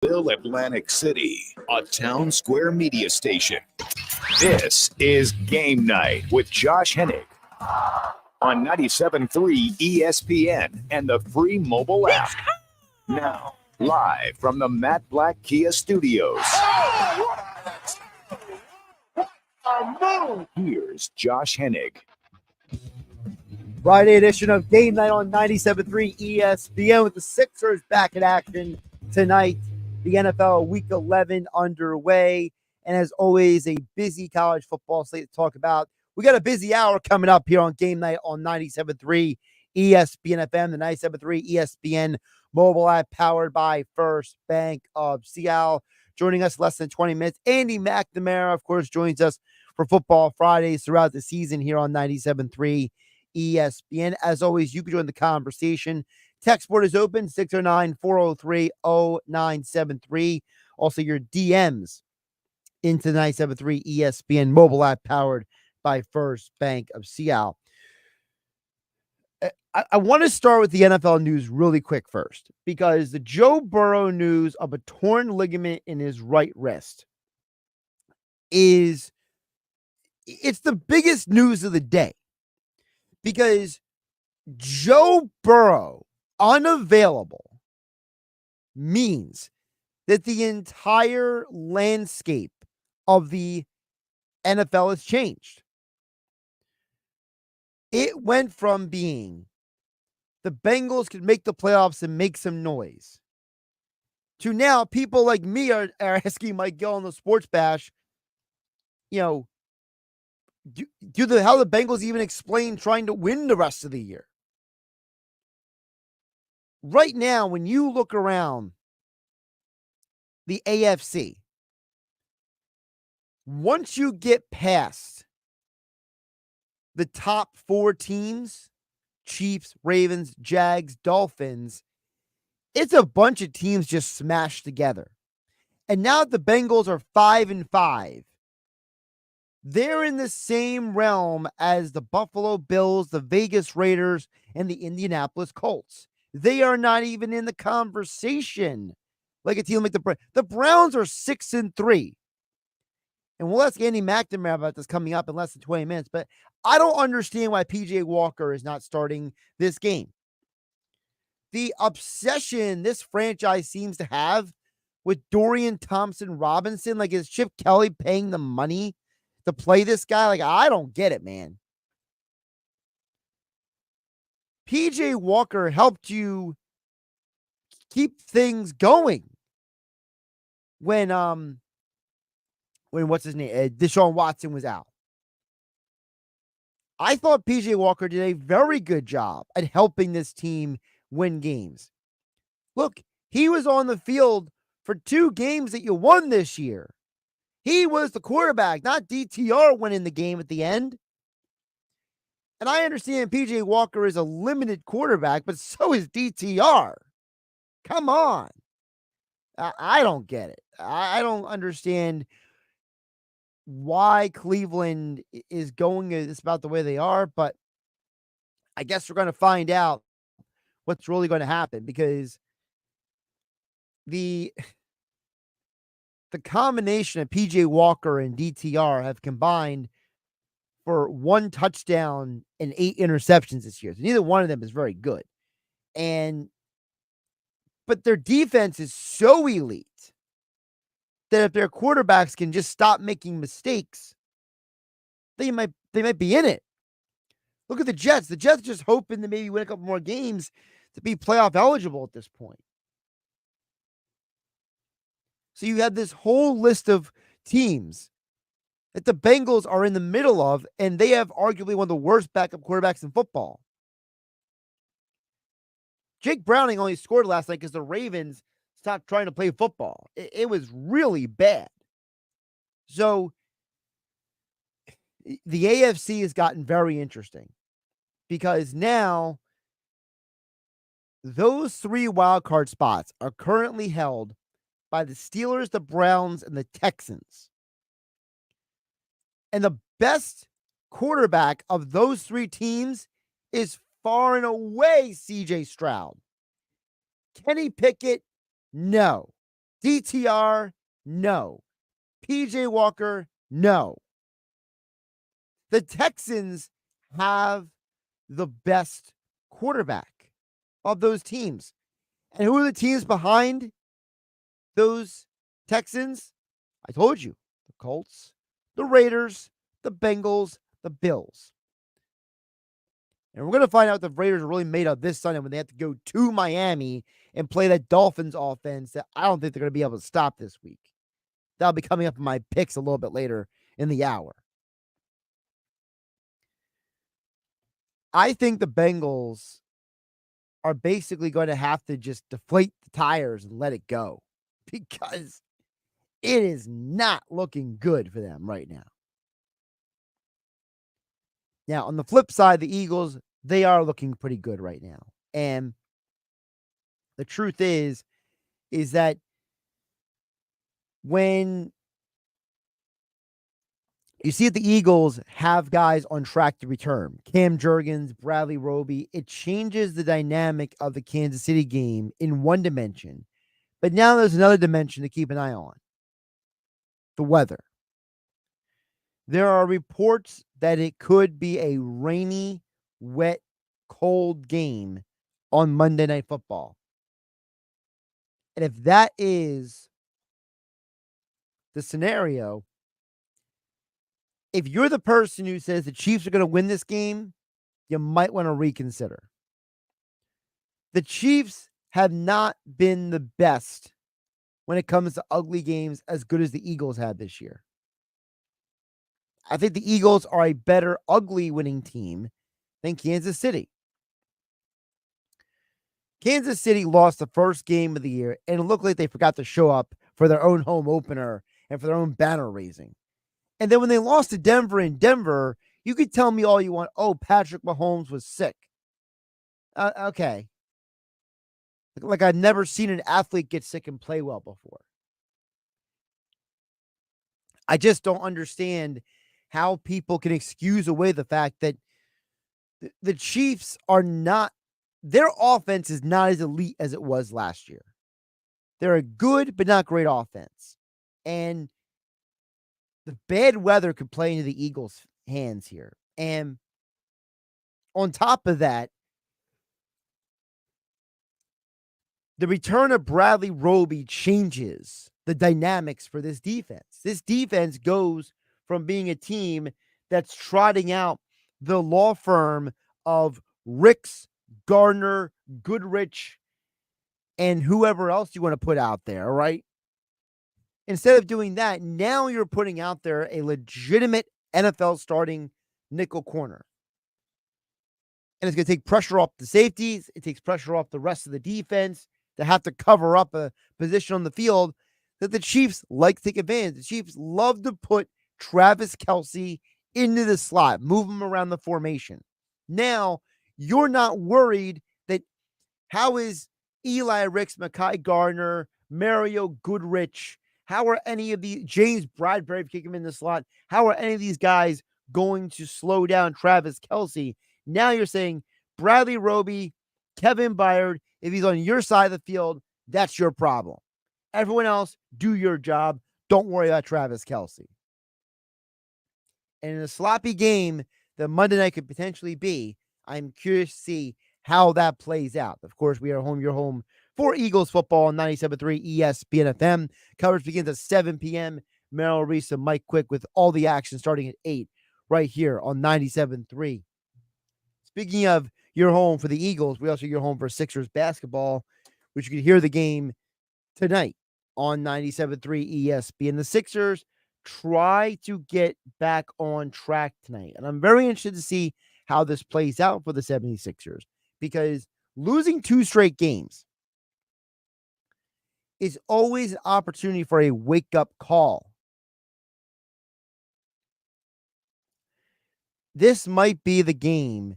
Atlantic City, a town square media station. This is Game Night with Josh Hennig on 97.3 ESPN and the free mobile app. Now, live from the Matt Black Kia Studios. Here's Josh Hennig. Friday edition of Game Night on 97.3 ESPN with the Sixers back in action tonight. The NFL Week 11 underway. And as always, a busy college football slate to talk about. We got a busy hour coming up here on Game Night on 97.3 ESPN FM, the 97.3 ESPN mobile app powered by First Bank of Seattle. Joining us less than 20 minutes, Andy McNamara, of course, joins us for Football Fridays throughout the season here on 97.3 ESPN. As always, you can join the conversation. Text board is open, 609-403-0973. Also, your DMs into 97.3 ESPN mobile app powered by First Bank of Seattle. I want to start with the NFL news really quick first, because the Joe Burrow news of a torn ligament in his right wrist it's the biggest news of the day, because Joe Burrow unavailable means that the entire landscape of the NFL has changed. It went from being the Bengals could make the playoffs and make some noise to now people like me are asking Mike Gill on the Sports Bash, how the Bengals even explain trying to win the rest of the year? Right now, when you look around the AFC, once you get past the top four teams, Chiefs, Ravens, Jags, Dolphins, it's a bunch of teams just smashed together. And now the Bengals are 5-5. They're in the same realm as the Buffalo Bills, the Vegas Raiders, and the Indianapolis Colts. They are not even in the conversation like a team like the Browns. The Browns are 6-3. And we'll ask Andy McNamara about this coming up in less than 20 minutes, but I don't understand why P.J. Walker is not starting this game. The obsession this franchise seems to have with Dorian Thompson-Robinson, like, is Chip Kelly paying the money to play this guy? Like, I don't get it, man. P.J. Walker helped you keep things going when what's his name? Deshaun Watson was out. I thought P.J. Walker did a very good job at helping this team win games. Look, he was on the field for 2 games that you won this year. He was the quarterback, not DTR winning the game at the end. And I understand P.J. Walker is a limited quarterback, but so is DTR. Come on. I don't get it. I don't understand why Cleveland is going this about the way they are, but I guess we're going to find out what's really going to happen, because the combination of PJ Walker and DTR have combined for 1 touchdown and 8 interceptions this year. So neither one of them is very good. But their defense is so elite that if their quarterbacks can just stop making mistakes, they might be in it. Look at the Jets. The Jets just hoping to maybe win a couple more games to be playoff eligible at this point. So you have this whole list of teams that the Bengals are in the middle of, and they have arguably one of the worst backup quarterbacks in football. Jake Browning only scored last night because the Ravens stopped trying to play football. It was really bad. So the AFC has gotten very interesting, because now those 3 wildcard spots are currently held by the Steelers, the Browns, and the Texans. And the best quarterback of those 3 teams is far and away CJ Stroud. Kenny Pickett, no. DTR, no. PJ Walker, no. The Texans have the best quarterback of those teams. And who are the teams behind those Texans? I told you, the Colts, the Raiders, the Bengals, the Bills. And we're going to find out if the Raiders are really made up this Sunday when they have to go to Miami and play that Dolphins offense that I don't think they're going to be able to stop this week. That'll be coming up in my picks a little bit later in the hour. I think the Bengals are basically going to have to just deflate the tires and let it go because it is not looking good for them right now. Now, on the flip side, the Eagles, they are looking pretty good right now. And the truth is that when you see that the Eagles have guys on track to return, Cam Jurgens, Bradley Roby, it changes the dynamic of the Kansas City game in one dimension. But now there's another dimension to keep an eye on: the weather. There are reports that it could be a rainy, wet, cold game on Monday Night Football. And if that is the scenario, if you're the person who says the Chiefs are going to win this game, you might want to reconsider. The Chiefs have not been the best when it comes to ugly games as good as the Eagles had this year. I think the Eagles are a better ugly winning team than Kansas City. Kansas City lost the first game of the year, and it looked like they forgot to show up for their own home opener and for their own banner raising. And then when they lost to Denver in Denver, you could tell me all you want. Oh, Patrick Mahomes was sick. Okay. Like I've never seen an athlete get sick and play well before. I just don't understand how people can excuse away the fact that the Chiefs are not, their offense is not as elite as it was last year. They're a good but not great offense. And the bad weather could play into the Eagles' hands here. And on top of that, the return of Bradley Roby changes the dynamics for this defense. This defense goes from being a team that's trotting out the law firm of Ricks, Gardner, Goodrich, and whoever else you want to put out there, right? Instead of doing that, now you're putting out there a legitimate NFL starting nickel corner. And it's going to take pressure off the safeties. It takes pressure off the rest of the defense to have to cover up a position on the field that the Chiefs like to take advantage. The Chiefs love to put Travis Kelce into the slot, move him around the formation. Now, you're not worried that how is Eli Ricks, Mekhi Gardner, Mario Goodrich, how are any of the James Bradbury, if you kick him in the slot, how are any of these guys going to slow down Travis Kelce? Now you're saying Bradley Roby, Kevin Byard, if he's on your side of the field, that's your problem. Everyone else, do your job. Don't worry about Travis Kelce. And in a sloppy game that Monday night could potentially be, I'm curious to see how that plays out. Of course, we are home, your home for Eagles football on 97.3 ESPN FM. Coverage begins at 7 p.m. Merrill Reese and Mike Quick with all the action starting at 8 right here on 97.3. Speaking of your home for the Eagles, we also your home for Sixers basketball, which you can hear the game tonight on 97.3 ESPN. The Sixers try to get back on track tonight. And I'm very interested to see how this plays out for the 76ers because losing 2 straight games is always an opportunity for a wake-up call. This might be the game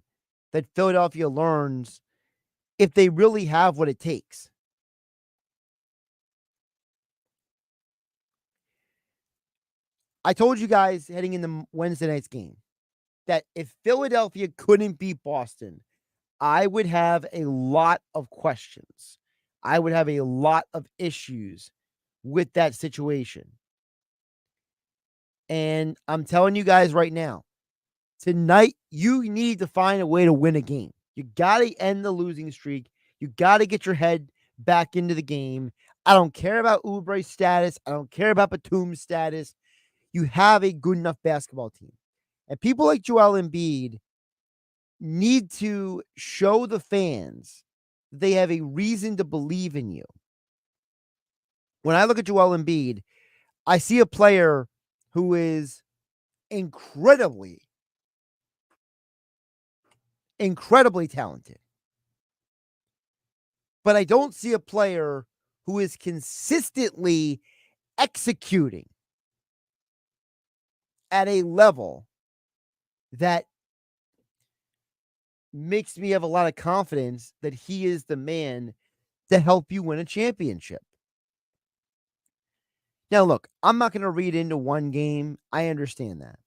that Philadelphia learns if they really have what it takes. I told you guys heading into Wednesday night's game that if Philadelphia couldn't beat Boston, I would have a lot of questions. I would have a lot of issues with that situation. And I'm telling you guys right now, tonight, you need to find a way to win a game. You got to end the losing streak. You got to get your head back into the game. I don't care about Oubre's status. I don't care about Batum's status. You have a good enough basketball team. And people like Joel Embiid need to show the fans that they have a reason to believe in you. When I look at Joel Embiid, I see a player who is incredibly talented. But I don't see a player who is consistently executing at a level that makes me have a lot of confidence that he is the man to help you win a championship. Now, look, I'm not going to read into one game. I understand that.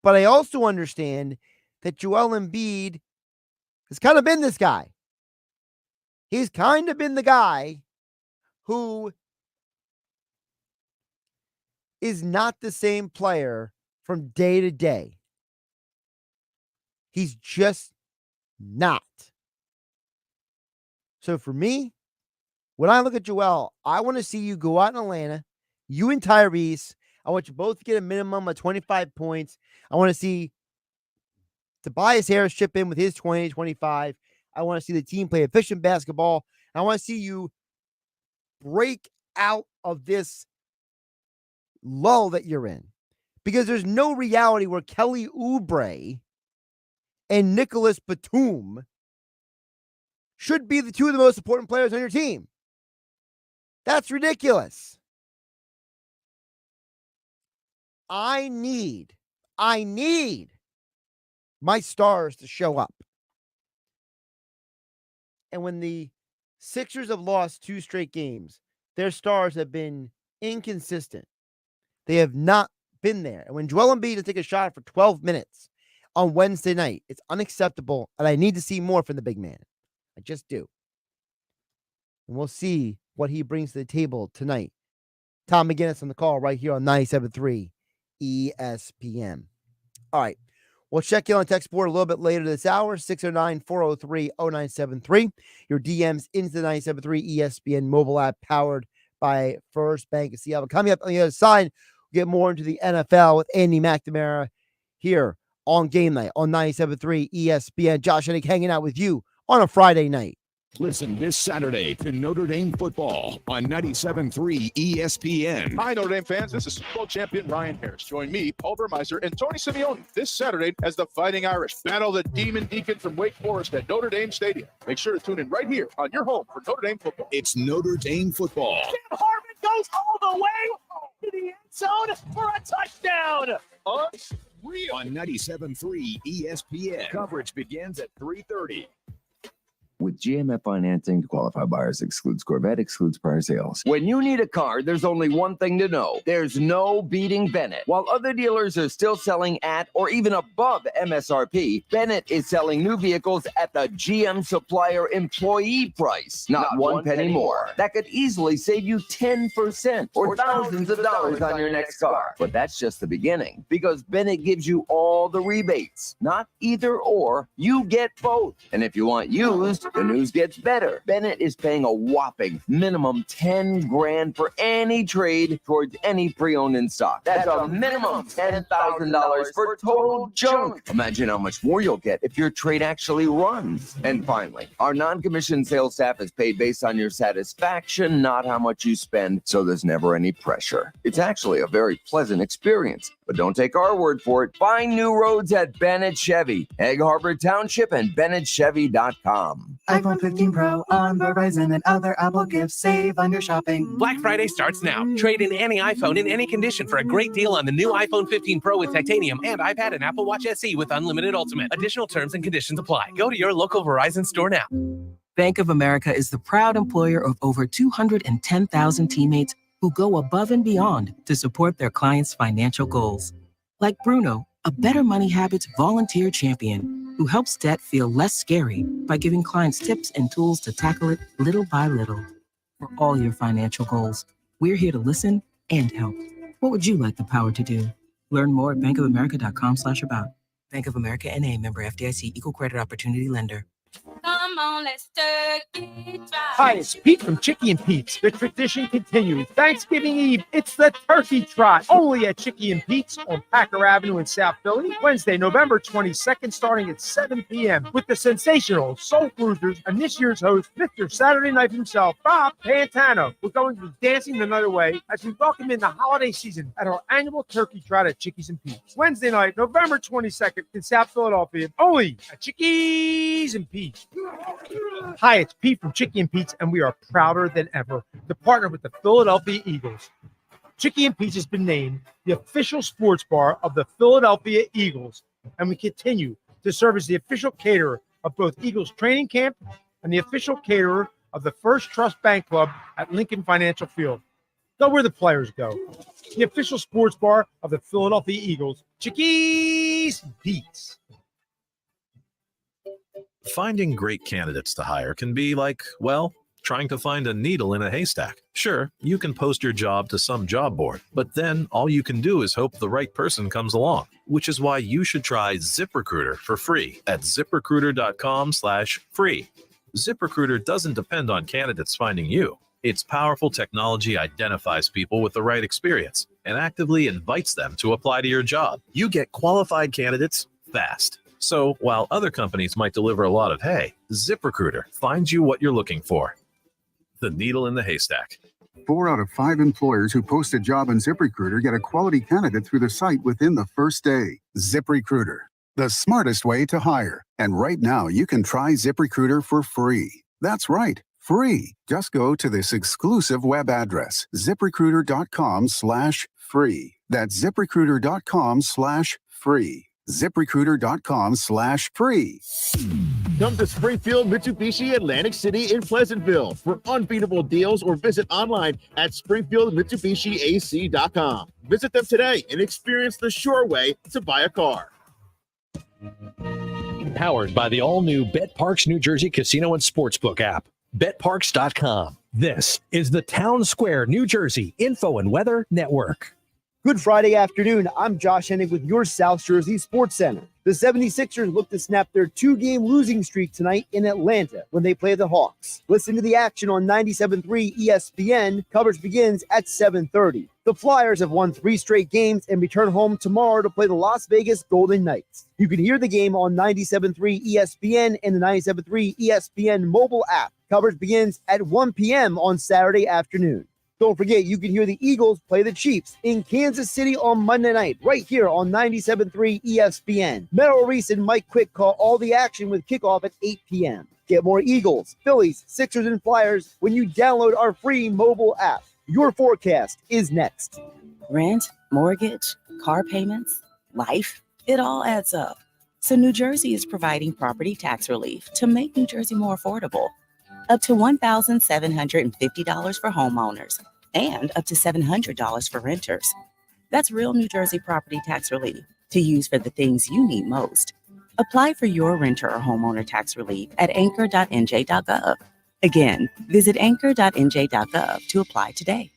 But I also understand that Joel Embiid has kind of been this guy. He's kind of been the guy who is not the same player from day to day. He's just not. So for me, when I look at Joel, I want to see you go out in Atlanta, you and Tyrese. I want you both to get a minimum of 25 points. I want to see Tobias Harris chip in with his 20, 25. I want to see the team play efficient basketball. I want to see you break out of this lull that you're in. Because there's no reality where Kelly Oubre and Nicholas Batum should be the two of the most important players on your team. That's ridiculous. I need my stars to show up. And when the Sixers have lost 2 straight games, their stars have been inconsistent. They have not been there. And when Joel Embiid has taken a shot for 12 minutes on Wednesday night, it's unacceptable. And I need to see more from the big man. I just do. And we'll see what he brings to the table tonight. Tom McGinnis on the call right here on 97.3 ESPN. All right. We'll check in on text board a little bit later this hour, 609-403-0973. Your DMs into the 97.3 ESPN mobile app powered by First Bank of Seattle. Coming up on the other side, we'll get more into the NFL with Andy McNamara here on Game Night on 97.3 ESPN. Josh Hennig hanging out with you on a Friday night. Listen this Saturday to Notre Dame football on 97.3 ESPN. Hi, Notre Dame fans. This is Super Bowl champion Ryan Harris. Join me, Paul Burmeister, and Tony Simeone this Saturday as the Fighting Irish battle the Demon Deacon from Wake Forest at Notre Dame Stadium. Make sure to tune in right here on your home for Notre Dame football. It's Notre Dame football. Sam Hartman goes all the way to the end zone for a touchdown. Unreal. On 97.3 ESPN. Coverage begins at 3:30. With GMF financing, qualified buyers excludes Corvette, excludes prior sales. When you need a car, there's only one thing to know. There's no beating Bennett. While other dealers are still selling at or even above MSRP, Bennett is selling new vehicles at the GM supplier employee price. Not one penny more. That could easily save you 10% or thousands of dollars on your next car. But that's just the beginning, because Bennett gives you all the rebates. Not either or, you get both. And if you want used, the news gets better. Bennett is paying a whopping minimum $10,000 for any trade towards any pre-owned in stock. That's a minimum $10,000 for total junk. Imagine how much more you'll get if your trade actually runs. And finally, our non-commissioned sales staff is paid based on your satisfaction, not how much you spend, so there's never any pressure. It's actually a very pleasant experience. But don't take our word for it. Find new roads at Bennett Chevy, Egg Harbor Township, and BennettChevy.com. iPhone 15 Pro on Verizon and other Apple gifts. Save on your shopping. Black Friday starts now. Trade in any iPhone in any condition for a great deal on the new iPhone 15 Pro with titanium and iPad and Apple Watch SE with unlimited Ultimate. Additional terms and conditions apply. Go to your local Verizon store now. Bank of America is the proud employer of over 210,000 teammates who go above and beyond to support their clients' financial goals. Like Bruno, a Better Money Habits volunteer champion who helps debt feel less scary by giving clients tips and tools to tackle it little by little. For all your financial goals, We're here to listen and help. What would you like the power to do? Learn more at bankofamerica.com/about. Bank of America NA, member FDIC, equal credit opportunity lender. Come on, let's turkey try. Hi, it's Pete from Chicky and Pete's. The tradition continues. Thanksgiving Eve, it's the Turkey Trot, only at Chicky and Pete's on Packer Avenue in South Philly. Wednesday, November 22nd, starting at 7 p.m. with the sensational Soul Cruisers and this year's host, Mr. Saturday Night himself, Bob Pantano. We're going to be dancing the night away as we welcome in the holiday season at our annual Turkey Trot at Chickies and Pete's. Wednesday night, November 22nd in South Philadelphia, only at Chickies and Pete's. Hi, it's Pete from Chicky and Pete's, and we are prouder than ever to partner with the Philadelphia Eagles. Chicky and Pete's has been named the official sports bar of the Philadelphia Eagles, and we continue to serve as the official caterer of both Eagles training camp and the official caterer of the First Trust Bank Club at Lincoln Financial Field. Go where the players go. The official sports bar of the Philadelphia Eagles, Chickies and Pete's. Finding great candidates to hire can be like, well, trying to find a needle in a haystack. Sure, you can post your job to some job board, but then all you can do is hope the right person comes along, which is why you should try ZipRecruiter for free at ZipRecruiter.com/free. ZipRecruiter doesn't depend on candidates finding you. Its powerful technology identifies people with the right experience and actively invites them to apply to your job. You get qualified candidates fast. So while other companies might deliver a lot of hay, ZipRecruiter finds you what you're looking for. The needle in the haystack. 4 out of 5 employers who post a job on ZipRecruiter get a quality candidate through the site within the first day. ZipRecruiter, the smartest way to hire. And right now, you can try ZipRecruiter for free. That's right, free. Just go to this exclusive web address, ZipRecruiter.com/free. That's ZipRecruiter.com/free. ZipRecruiter.com/free. Come to Springfield Mitsubishi Atlantic City in Pleasantville for unbeatable deals or visit online at SpringfieldMitsubishiAC.com. Visit them today and experience the sure way to buy a car. Powered by the all-new BetParks New Jersey Casino and Sportsbook app. BetParks.com. This is the Town Square, New Jersey Info and Weather Network. Good Friday afternoon. I'm Josh Hennig with your South Jersey Sports Center. The 76ers look to snap their 2-game losing streak tonight in Atlanta when they play the Hawks. Listen to the action on 97.3 ESPN. Coverage begins at 7:30. The Flyers have won 3 straight games and return home tomorrow to play the Las Vegas Golden Knights. You can hear the game on 97.3 ESPN and the 97.3 ESPN mobile app. Coverage begins at 1 p.m. on Saturday afternoon. Don't forget, you can hear the Eagles play the Chiefs in Kansas City on Monday night, right here on 97.3 ESPN. Merrill Reese and Mike Quick call all the action with kickoff at 8 p.m. Get more Eagles, Phillies, Sixers, and Flyers when you download our free mobile app. Your forecast is next. Rent, mortgage, car payments, life, it all adds up. So New Jersey is providing property tax relief to make New Jersey more affordable. Up to $1,750 for homeowners and up to $700 for renters. That's real New Jersey property tax relief to use for the things you need most. Apply for your renter or homeowner tax relief at anchor.nj.gov. Again, visit anchor.nj.gov to apply today.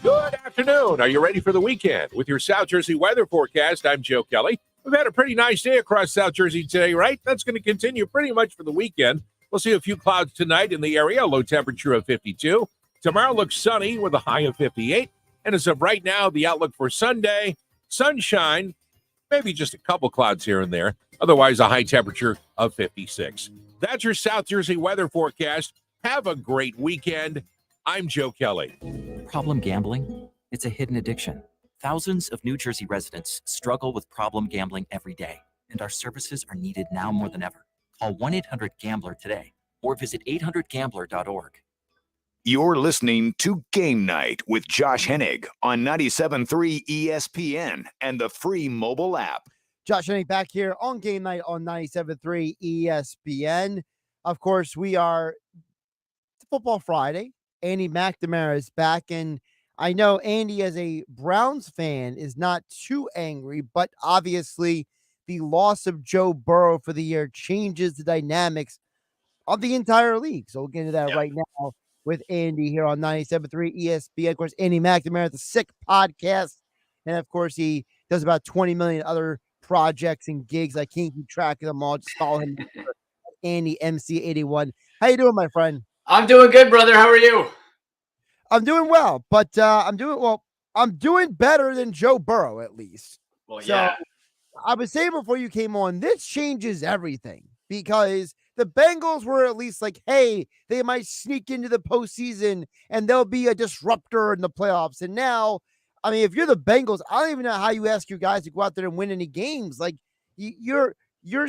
Good afternoon. Are you ready for the weekend? With your South Jersey weather forecast, I'm Joe Kelly. We've had a pretty nice day across South Jersey today, right? That's going to continue pretty much for the weekend. We'll see a few clouds tonight in the area, low temperature of 52. Tomorrow looks sunny with a high of 58. And as of right now, the outlook for Sunday, sunshine, maybe just a couple clouds here and there. Otherwise, a high temperature of 56. That's your South Jersey weather forecast. Have a great weekend. I'm Joe Kelly. Problem gambling? It's a hidden addiction. Thousands of New Jersey residents struggle with problem gambling every day, and our services are needed now more than ever. Call 1-800-GAMBLER today or visit 800gambler.org. You're listening to Game Night with Josh Hennig on 97.3 ESPN and the free mobile app. Josh Hennig back here on Game Night on 97.3 ESPN. Of course, we are Football Friday. Andy McNamara is back, and I know Andy, as a Browns fan, is not too angry, but obviously the loss of Joe Burrow for the year changes the dynamics of the entire league. So we'll get into that right now with Andy here on 97.3 ESPN. Of course, Andy McNamara, the Sick Podcast. And of course, he does about 20 million other projects and gigs. I can't keep track of them all. Just follow him, Andy MC81. How you doing, my friend? I'm doing good, brother. How are you? I'm doing well, but I'm doing better than Joe Burrow, at least. Well, so, I was saying before you came on, this changes everything because the Bengals were at least like, hey, they might sneak into the postseason and they'll be a disruptor in the playoffs. And now, I mean, if you're the Bengals, I don't even know how you ask your guys to go out there and win any games. Like your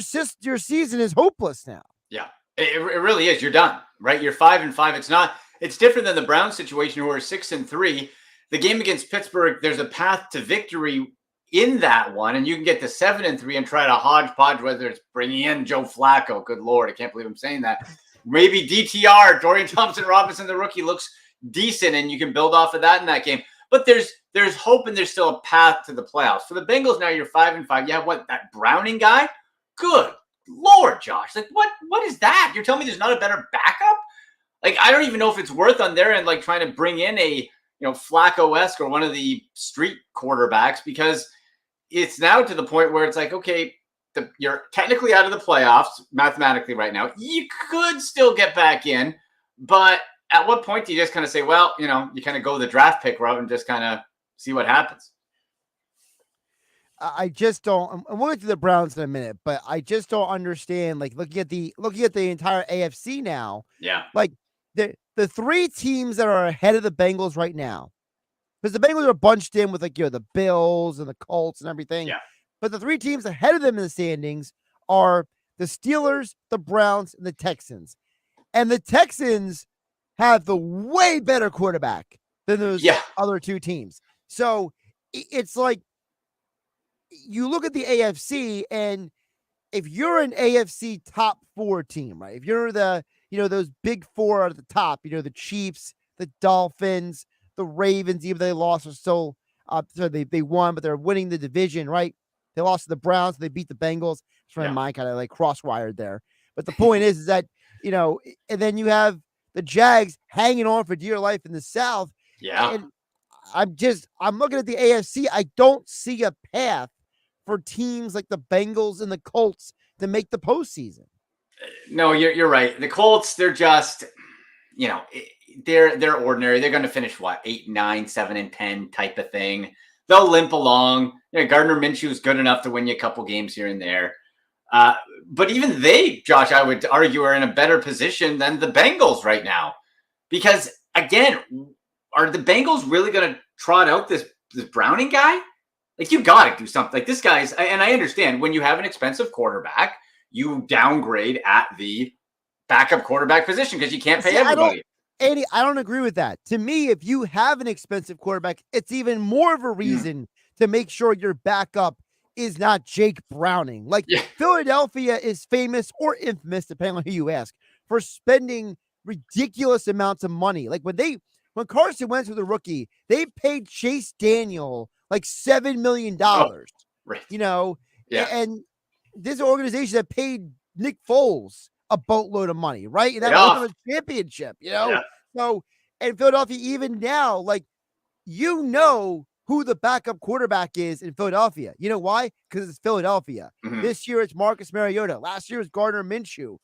season is hopeless now. Yeah, it really is. You're done, right? You're 5-5. It's different than the Browns situation who are 6-3. The game against Pittsburgh, there's a path to victory in that one, and you can get to 7-3 and try to hodgepodge, whether it's bringing in Joe Flacco. Good Lord, I can't believe I'm saying that. Maybe DTR, Dorian Thompson-Robinson, the rookie, looks decent, and you can build off of that in that game. But there's hope, and there's still a path to the playoffs. For the Bengals now, you're 5-5. You have that Browning guy? Good Lord, Josh. Like, what is that? You're telling me there's not a better backup? Like, I don't even know if it's worth on their end, like, trying to bring in a, Flacco-esque or one of the street quarterbacks, because it's now to the point where it's like, okay, you're technically out of the playoffs mathematically right now. You could still get back in, but at what point do you just kind of say, well, you kind of go the draft pick route and just kind of see what happens? I just don't. And we'll get to the Browns in a minute, but I just don't understand. Like looking at the entire AFC now. Yeah. Like the three teams that are ahead of the Bengals right now, because the Bengals are bunched in with the Bills and the Colts and everything. Yeah. But the three teams ahead of them in the standings are the Steelers, the Browns, and the Texans. And the Texans have the way better quarterback than those other two teams. So it's like you look at the AFC, and if you're an AFC top 4 team, right? If you're those big 4 at the top, the Chiefs, the Dolphins, the Ravens, even though they lost, are still so they won, but they're winning the division, right? They lost to the Browns, they beat the Bengals. That's mine kind of like crosswired there. But the point is that, and then you have the Jags hanging on for dear life in the South. Yeah. And I'm looking at the AFC. I don't see a path for teams like the Bengals and the Colts to make the postseason. No, you're right. The Colts, they're just, they're ordinary. They're going to finish 8, 9, 7-10 type of thing. They'll limp along. Gardner Minshew is good enough to win you a couple games here and there. But even they, Josh, I would argue, are in a better position than the Bengals right now. Because, again, are the Bengals really going to trot out this Browning guy? Like, you got to do something. Like, this guy's, and I understand, when you have an expensive quarterback, you downgrade at the backup quarterback position because you can't pay everybody. Andy, I don't agree with that. To me, if you have an expensive quarterback, it's even more of a reason to make sure your backup is not Jake Browning. Like, Philadelphia is famous or infamous, depending on who you ask, for spending ridiculous amounts of money. Like when Carson Wentz was a rookie, they paid Chase Daniel like $7 million. Right. And this organization that paid Nick Foles a boatload of money, right? And that was a championship, So, and Philadelphia, even now, like, who the backup quarterback is in Philadelphia. You know why? Because it's Philadelphia. Mm-hmm. This year, it's Marcus Mariota. Last year, it's Gardner Minshew.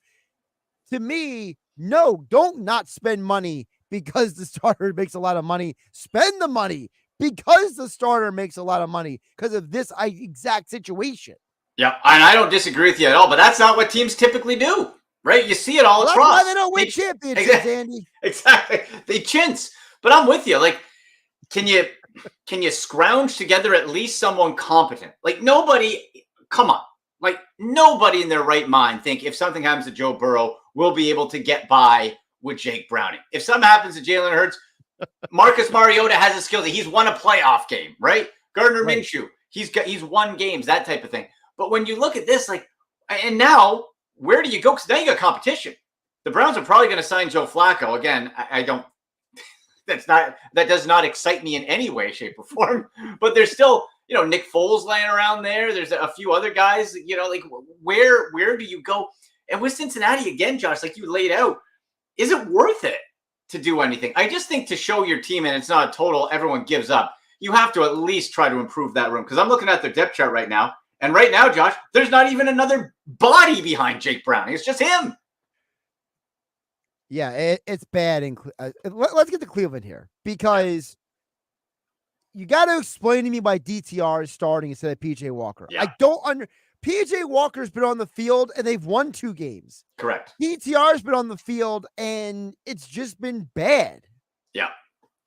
To me, no, don't not spend money because the starter makes a lot of money. Spend the money because the starter makes a lot of money because of this exact situation. Yeah, and I don't disagree with you at all, but that's not what teams typically do, right? You see it all across. That's why they don't win championships, Andy. Exactly. They chintz. But I'm with you. Like, can you scrounge together at least someone competent? Like, nobody, come on. Like, nobody in their right mind think if something happens to Joe Burrow, we'll be able to get by with Jake Browning. If something happens to Jalen Hurts, Marcus Mariota has a skill that he's won a playoff game, right? Gardner Minshew, he's won games, that type of thing. But when you look at this, like, and now, where do you go? Because now you got competition. The Browns are probably going to sign Joe Flacco. Again, I don't, that does not excite me in any way, shape, or form. But there's still, Nick Foles laying around there. There's a few other guys, like, where do you go? And with Cincinnati, again, Josh, like you laid out, is it worth it to do anything? I just think to show your team, and it's not a total everyone gives up, you have to at least try to improve that room. Because I'm looking at their depth chart right now. And right now, Josh, there's not even another body behind Jake Browning. It's just him. Yeah, it's bad. Let's get to Cleveland here, because you got to explain to me why DTR is starting instead of PJ Walker. Yeah. I don't PJ Walker's been on the field and they've won 2 games. Correct. DTR's been on the field and it's just been bad. Yeah.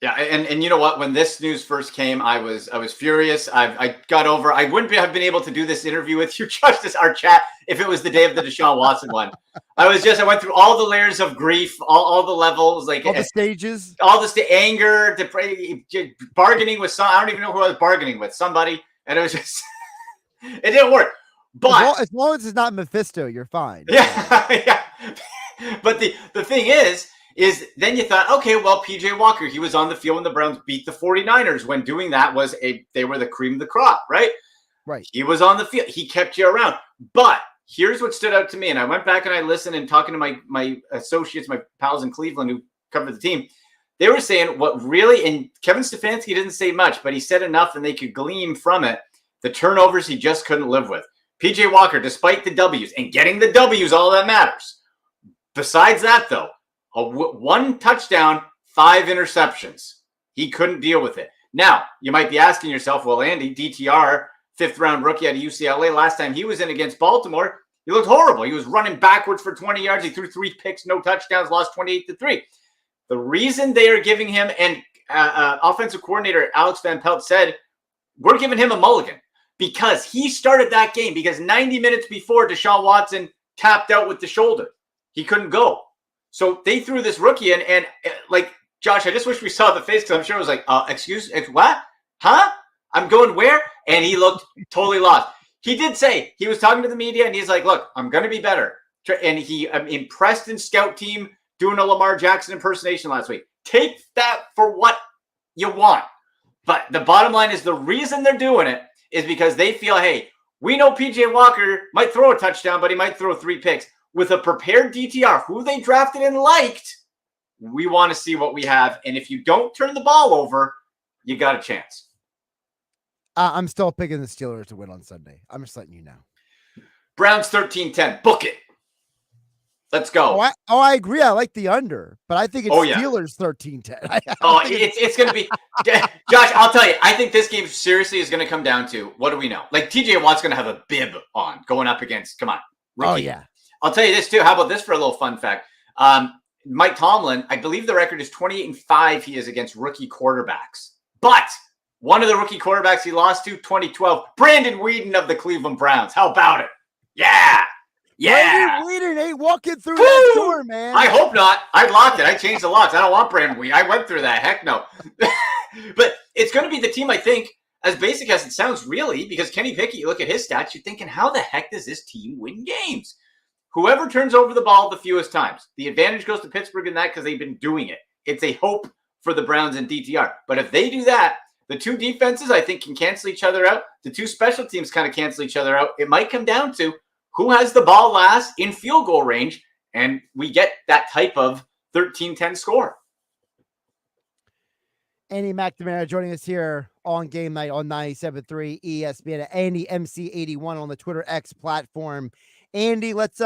Yeah, and you know what? When this news first came, I was furious. I got over. I wouldn't have been able to do this interview with you, Josh, our chat, if it was the day of the Deshaun Watson one. I went through all the layers of grief, all the levels, like all the stages, all this, the anger, bargaining with some. I don't even know who I was bargaining with. Somebody, and it was just it didn't work. But as long as it's not Mephisto, you're fine. Yeah, yeah. But the thing is then you thought, okay, well, PJ Walker, he was on the field when the Browns beat the 49ers. When doing that they were the cream of the crop, right? Right. He was on the field. He kept you around. But here's what stood out to me. And I went back and I listened and talking to my associates, my pals in Cleveland who covered the team. They were saying what really, and Kevin Stefanski didn't say much, but he said enough and they could glean from it. The turnovers he just couldn't live with. PJ Walker, despite the W's and getting the W's, all that matters. Besides that, though, 1 touchdown, 5 interceptions. He couldn't deal with it. Now, you might be asking yourself, well, Andy, DTR, 5th-round rookie out of UCLA, last time he was in against Baltimore, he looked horrible. He was running backwards for 20 yards. He threw 3 picks, no touchdowns, lost 28-3. The reason they are giving him, and offensive coordinator Alex Van Pelt said, we're giving him a mulligan because he started that game because 90 minutes before Deshaun Watson tapped out with the shoulder. He couldn't go. So they threw this rookie in, and like, Josh, I just wish we saw the face because I'm sure it was like, excuse, what? Huh? I'm going where? And he looked totally lost. He did say, he was talking to the media, and he's like, look, I'm going to be better. And he impressed in scout team doing a Lamar Jackson impersonation last week. Take that for what you want. But the bottom line is the reason they're doing it is because they feel, hey, we know PJ Walker might throw a touchdown, but he might throw 3 picks. With a prepared DTR, who they drafted and liked, we want to see what we have. And if you don't turn the ball over, you got a chance. I'm still picking the Steelers to win on Sunday. I'm just letting you know. Browns 13-10. Book it. Let's go. I agree. I like the under, but I think it's Steelers 13-10. It's going to be – Josh, I'll tell you, I think this game seriously is going to come down to what do we know? Like, TJ Watt's going to have a bib on going up against – come on. Rookie. Oh, yeah. I'll tell you this, too. How about this for a little fun fact? Mike Tomlin, I believe the record is 28-5 he is against rookie quarterbacks. But one of the rookie quarterbacks he lost to, 2012, Brandon Weeden of the Cleveland Browns. How about it? Yeah. Yeah. Brandon Weeden ain't walking through that door, man. I hope not. I locked it. I changed the locks. I don't want Brandon Weeden. I went through that. Heck no. But it's going to be the team, I think, as basic as it sounds, really, because Kenny Pickett, you look at his stats, you're thinking, how the heck does this team win games? Whoever turns over the ball the fewest times. The advantage goes to Pittsburgh in that because they've been doing it. It's a hope for the Browns and DTR. But if they do that, the 2 defenses, I think, can cancel each other out. The 2 special teams kind of cancel each other out. It might come down to who has the ball last in field goal range, and we get that type of 13-10 score. Andy McNamara joining us here on Game Night on 97.3 ESPN. Andy MC81 on the Twitter X platform. Andy, let's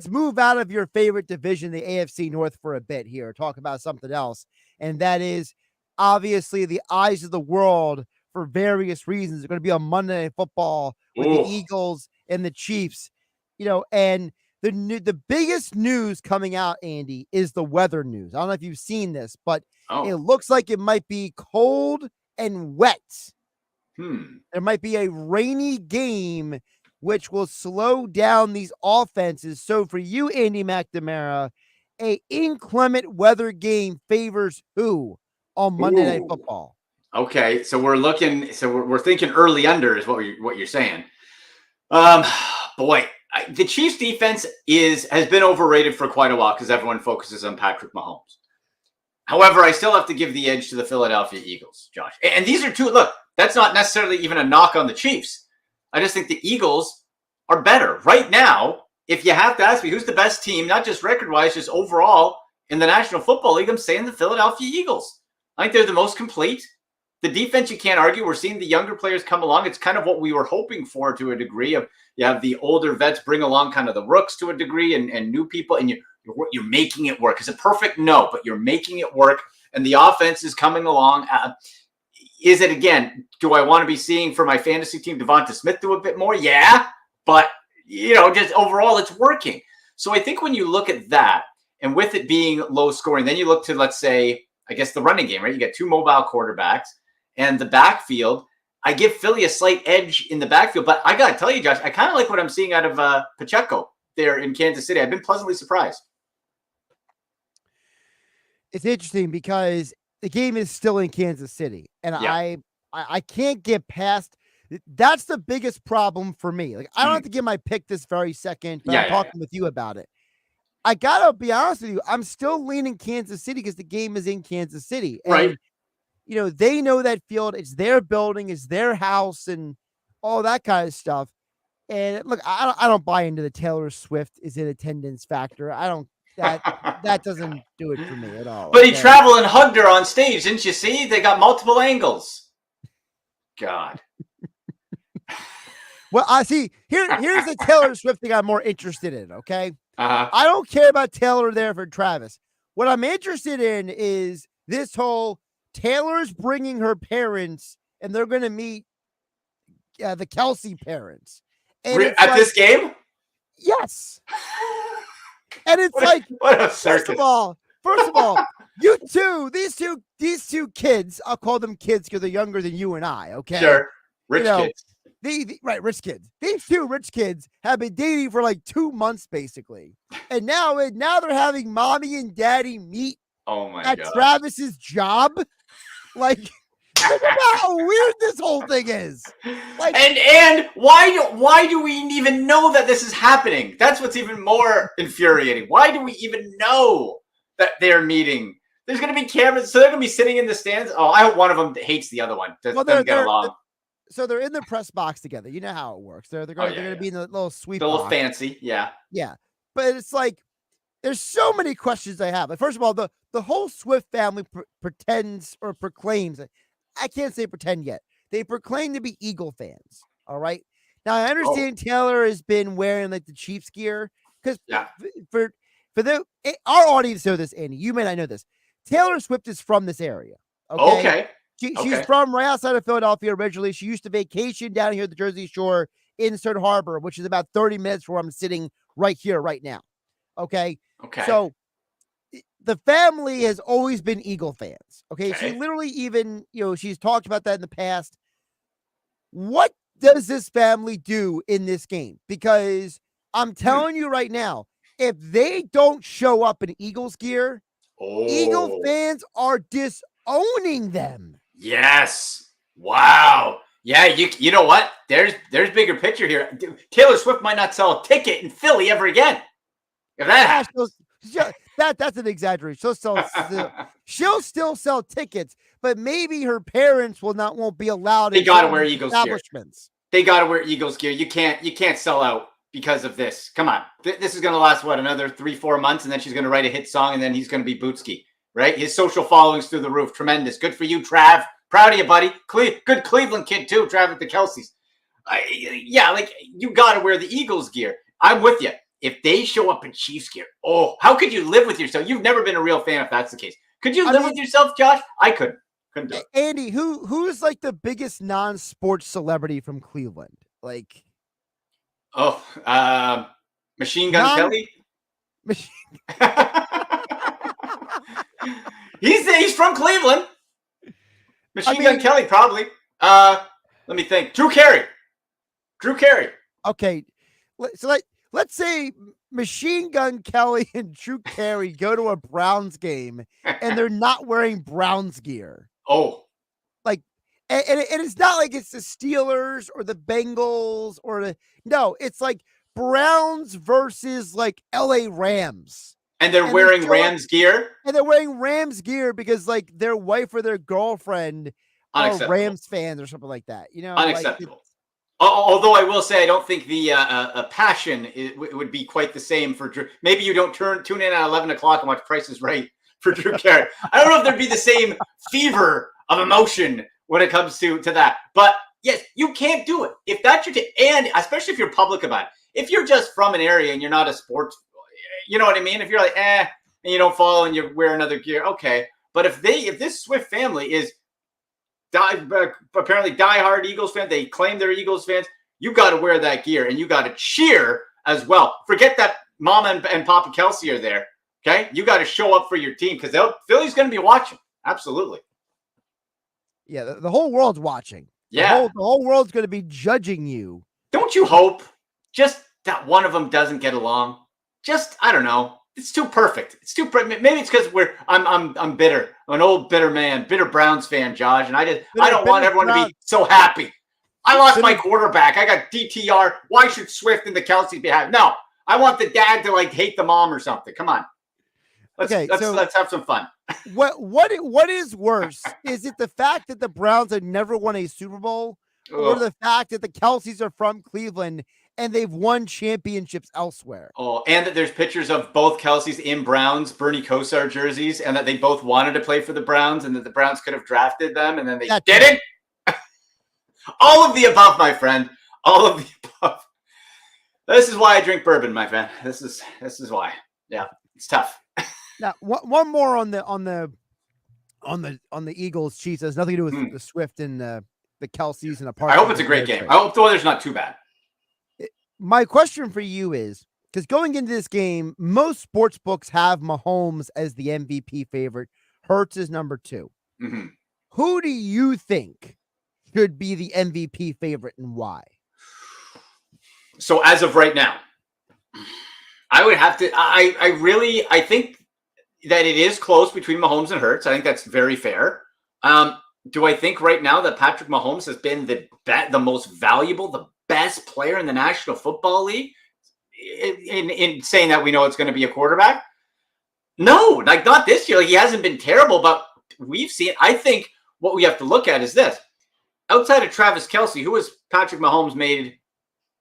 move out of your favorite division, the AFC North, for a bit here. Talk about something else, and that is obviously the eyes of the world for various reasons. They're going to be on Monday Night Football with the Eagles and the Chiefs. You know, and the biggest news coming out, Andy, is the weather news. I don't know if you've seen this, but it looks like it might be cold and wet. There might be a rainy game, which will slow down these offenses. So for you, Andy McNamara, a inclement weather game favors who on Monday Night Football? Okay, so we're thinking early under is what you're saying. Boy, the Chiefs defense has been overrated for quite a while because everyone focuses on Patrick Mahomes. However, I still have to give the edge to the Philadelphia Eagles, Josh. And these are 2, look, that's not necessarily even a knock on the Chiefs. I just think the Eagles are better. Right now, if you have to ask me who's the best team, not just record-wise, just overall in the National Football League, I'm saying the Philadelphia Eagles. I think they're the most complete. The defense, you can't argue. We're seeing the younger players come along. It's kind of what we were hoping for to a degree. Of you have the older vets bring along kind of the rooks to a degree and new people, and you're making it work. Is it perfect? No, but you're making it work, and the offense is coming along. Is it, again, do I want to be seeing for my fantasy team Devonta Smith do a bit more? Yeah, but, just overall it's working. So I think when you look at that, and with it being low scoring, then you look to, let's say, I guess the running game, right? You get two mobile quarterbacks and the backfield. I give Philly a slight edge in the backfield, but I got to tell you, Josh, I kind of like what I'm seeing out of Pacheco there in Kansas City. I've been pleasantly surprised. It's interesting because the game is still in Kansas City, and I can't get past. That's the biggest problem for me. Like, I don't have to give my pick this very second, but I'm talking with you about it. I gotta be honest with you. I'm still leaning Kansas City because the game is in Kansas City, and, right? They know that field. It's their building, it's their house, and all that kind of stuff. And look, I don't buy into the Taylor Swift is an attendance factor. I don't. That doesn't do it for me at all. But he traveled and hugged her on stage, didn't you see? They got multiple angles. God. Well, I see. Here's the Taylor Swift thing I'm more interested in. Okay, Uh-huh. I don't care about Taylor there for Travis. What I'm interested in is this whole Taylor's bringing her parents, and they're going to meet the Kelsey parents. And At this game? Yes. And it's what a circus. First of all, you two, these two kids, I'll call them kids because they're younger than you and I, okay? Sure. Rich kids. Rich kids. These two rich kids have been dating for like 2 months, basically. And now they're having mommy and daddy meet at Travis's job. Like, think about how weird this whole thing is. Like, and why do we even know that this is happening? That's what's even more infuriating. Why do we even know that they're meeting? There's going to be cameras, so they're going to be sitting in the stands. Oh, I hope one of them hates the other one. Doesn't get along. So they're in the press box together. You know how it works. They're going to be in the little sweep box. A little box. fancy, yeah. Yeah, but it's like there's so many questions I have. Like, first of all, the whole Swift family pretends or proclaims. I can't say pretend yet. They proclaim to be Eagle fans. All right. Now I understand Taylor has been wearing like the Chiefs gear because for our audience know this, Andy. You may not know this. Taylor Swift is from this area. Okay. She's from right outside of Philadelphia originally. She used to vacation down here at the Jersey Shore in Stern Harbor, which is about 30 minutes from where I'm sitting right here, right now. Okay. So the family has always been Eagle fans. Okay. She literally even, she's talked about that in the past. What does this family do in this game? Because I'm telling you right now, if they don't show up in Eagles gear, Eagle fans are disowning them. Yes. Wow. Yeah, you know what? There's bigger picture here. Taylor Swift might not sell a ticket in Philly ever again. If that happens. That's an exaggeration. She'll still sell tickets, but maybe her parents won't be allowed. They got to wear Eagles gear. They got to wear Eagles gear. You can't sell out because of this. Come on. This is going to last another 3-4 months, and then she's going to write a hit song, and then he's going to be Bootski, right? His social following's through the roof. Tremendous. Good for you, Trav. Proud of you, buddy. Good Cleveland kid too. Trav at the Kelseys. You got to wear the Eagles gear. I'm with you. If they show up in Chiefs gear, how could you live with yourself? You've never been a real fan if that's the case. Could you live with yourself, Josh? I couldn't do it. Andy, who's like the biggest non-sports celebrity from Cleveland? Like, Machine Gun Kelly. He's from Cleveland. Machine Gun Kelly, probably. Let me think. Drew Carey. Okay, so let's say Machine Gun Kelly and Drew Carey go to a Browns game and they're not wearing Browns gear. And it's not like it's the Steelers or the Bengals no, it's like Browns versus like LA Rams. And they're wearing Rams gear? And they're wearing Rams gear because like their wife or their girlfriend are Rams fans or something like that. Unacceptable. Although I will say, I don't think the passion would be quite the same for Drew. Maybe you don't tune in at 11 o'clock and watch Price is Right for Drew Carey. I don't know if there'd be the same fever of emotion when it comes to that. But yes, you can't do it. If that's your and especially if you're public about it. If you're just from an area and you're not a sports, you know what I mean? If you're like, and you don't follow and you wear another gear, okay. But if this Swift family is apparently diehard Eagles fan, they claim they're Eagles fans, you got to wear that gear and you got to cheer as well. Forget that Mama and Papa Kelsey are there, okay? You got to show up for your team because Philly's going to be watching. Absolutely. Yeah, the whole world's watching. Yeah. The whole world's going to be judging you. Don't you hope just that one of them doesn't get along? Just, I don't know. It's too perfect. It's too perfect. Maybe it's because I'm bitter. I'm an old bitter man, bitter Browns fan, Josh, and I don't want everyone to be so happy. I lost my quarterback. I got DTR. Why should Swift and the Kelsey be happy? No, I want the dad to like hate the mom or something. Come on. Let's have some fun. What is worse? Is it the fact that the Browns have never won a Super Bowl, or the fact that the Kelseys are from Cleveland and they've won championships elsewhere? Oh, and that there's pictures of both Kelseys in Browns, Bernie Kosar jerseys, and that they both wanted to play for the Browns and that the Browns could have drafted them and then they didn't. All of the above, my friend. All of the above. This is why I drink bourbon, my friend. This is why. Yeah, it's tough. Now, one more on the Eagles Chiefs. Has nothing to do with the Swift and the Kelseys and I hope it's a great game. I hope the weather's not too bad. My question for you is, because going into this game, most sports books have Mahomes as the MVP favorite. Hurts is number 2. Mm-hmm. Who do you think should be the MVP favorite and why? So as of right now, I would have to. I think that it is close between Mahomes and Hurts. I think that's very fair. Do I think right now that Patrick Mahomes has been the most valuable, the best player in the National Football League? In saying that we know it's going to be a quarterback? No, like not this year. Like he hasn't been terrible, but we've seen. I think what we have to look at is this: outside of Travis Kelce, who has Patrick Mahomes made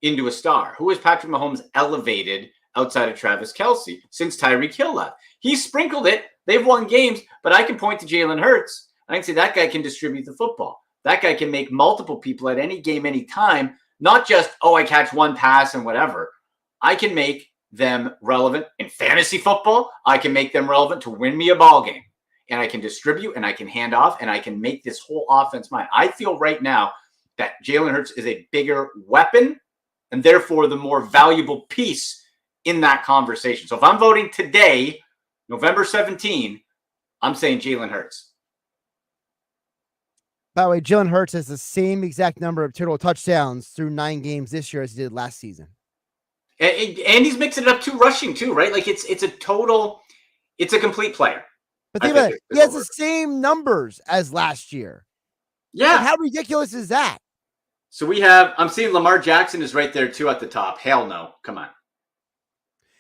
into a star? Who has Patrick Mahomes elevated outside of Travis Kelce since Tyreek Hill left? He sprinkled it. They've won games, but I can point to Jalen Hurts. I can say that guy can distribute the football. That guy can make multiple people at any game, any time. Not just, I catch one pass and whatever. I can make them relevant in fantasy football. I can make them relevant to win me a ball game. And I can distribute and I can hand off and I can make this whole offense mine. I feel right now that Jalen Hurts is a bigger weapon and therefore the more valuable piece in that conversation. So if I'm voting today, November 17, I'm saying Jalen Hurts. By the way, Jalen Hurts has the same exact number of total touchdowns through 9 games this year as he did last season. And he's mixing it up too, rushing too, right? Like it's a complete player. But think about it. He has the same numbers as last year. Yeah. Like, how ridiculous is that? So I'm seeing Lamar Jackson is right there too at the top. Hell no. Come on.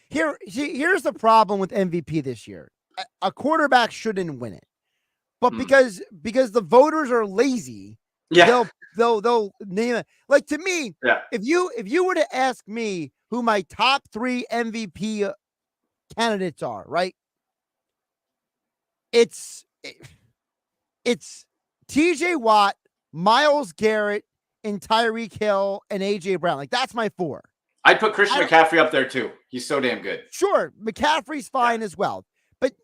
Here's the problem with MVP this year. A quarterback shouldn't win it. But because the voters are lazy, they'll name it. Like to me, if you were to ask me who my top 3 MVP candidates are, right? It's TJ Watt, Myles Garrett, and Tyreek Hill and AJ Brown. Like that's my 4. I'd put Christian McCaffrey up there too. He's so damn good. Sure, McCaffrey's fine as well. But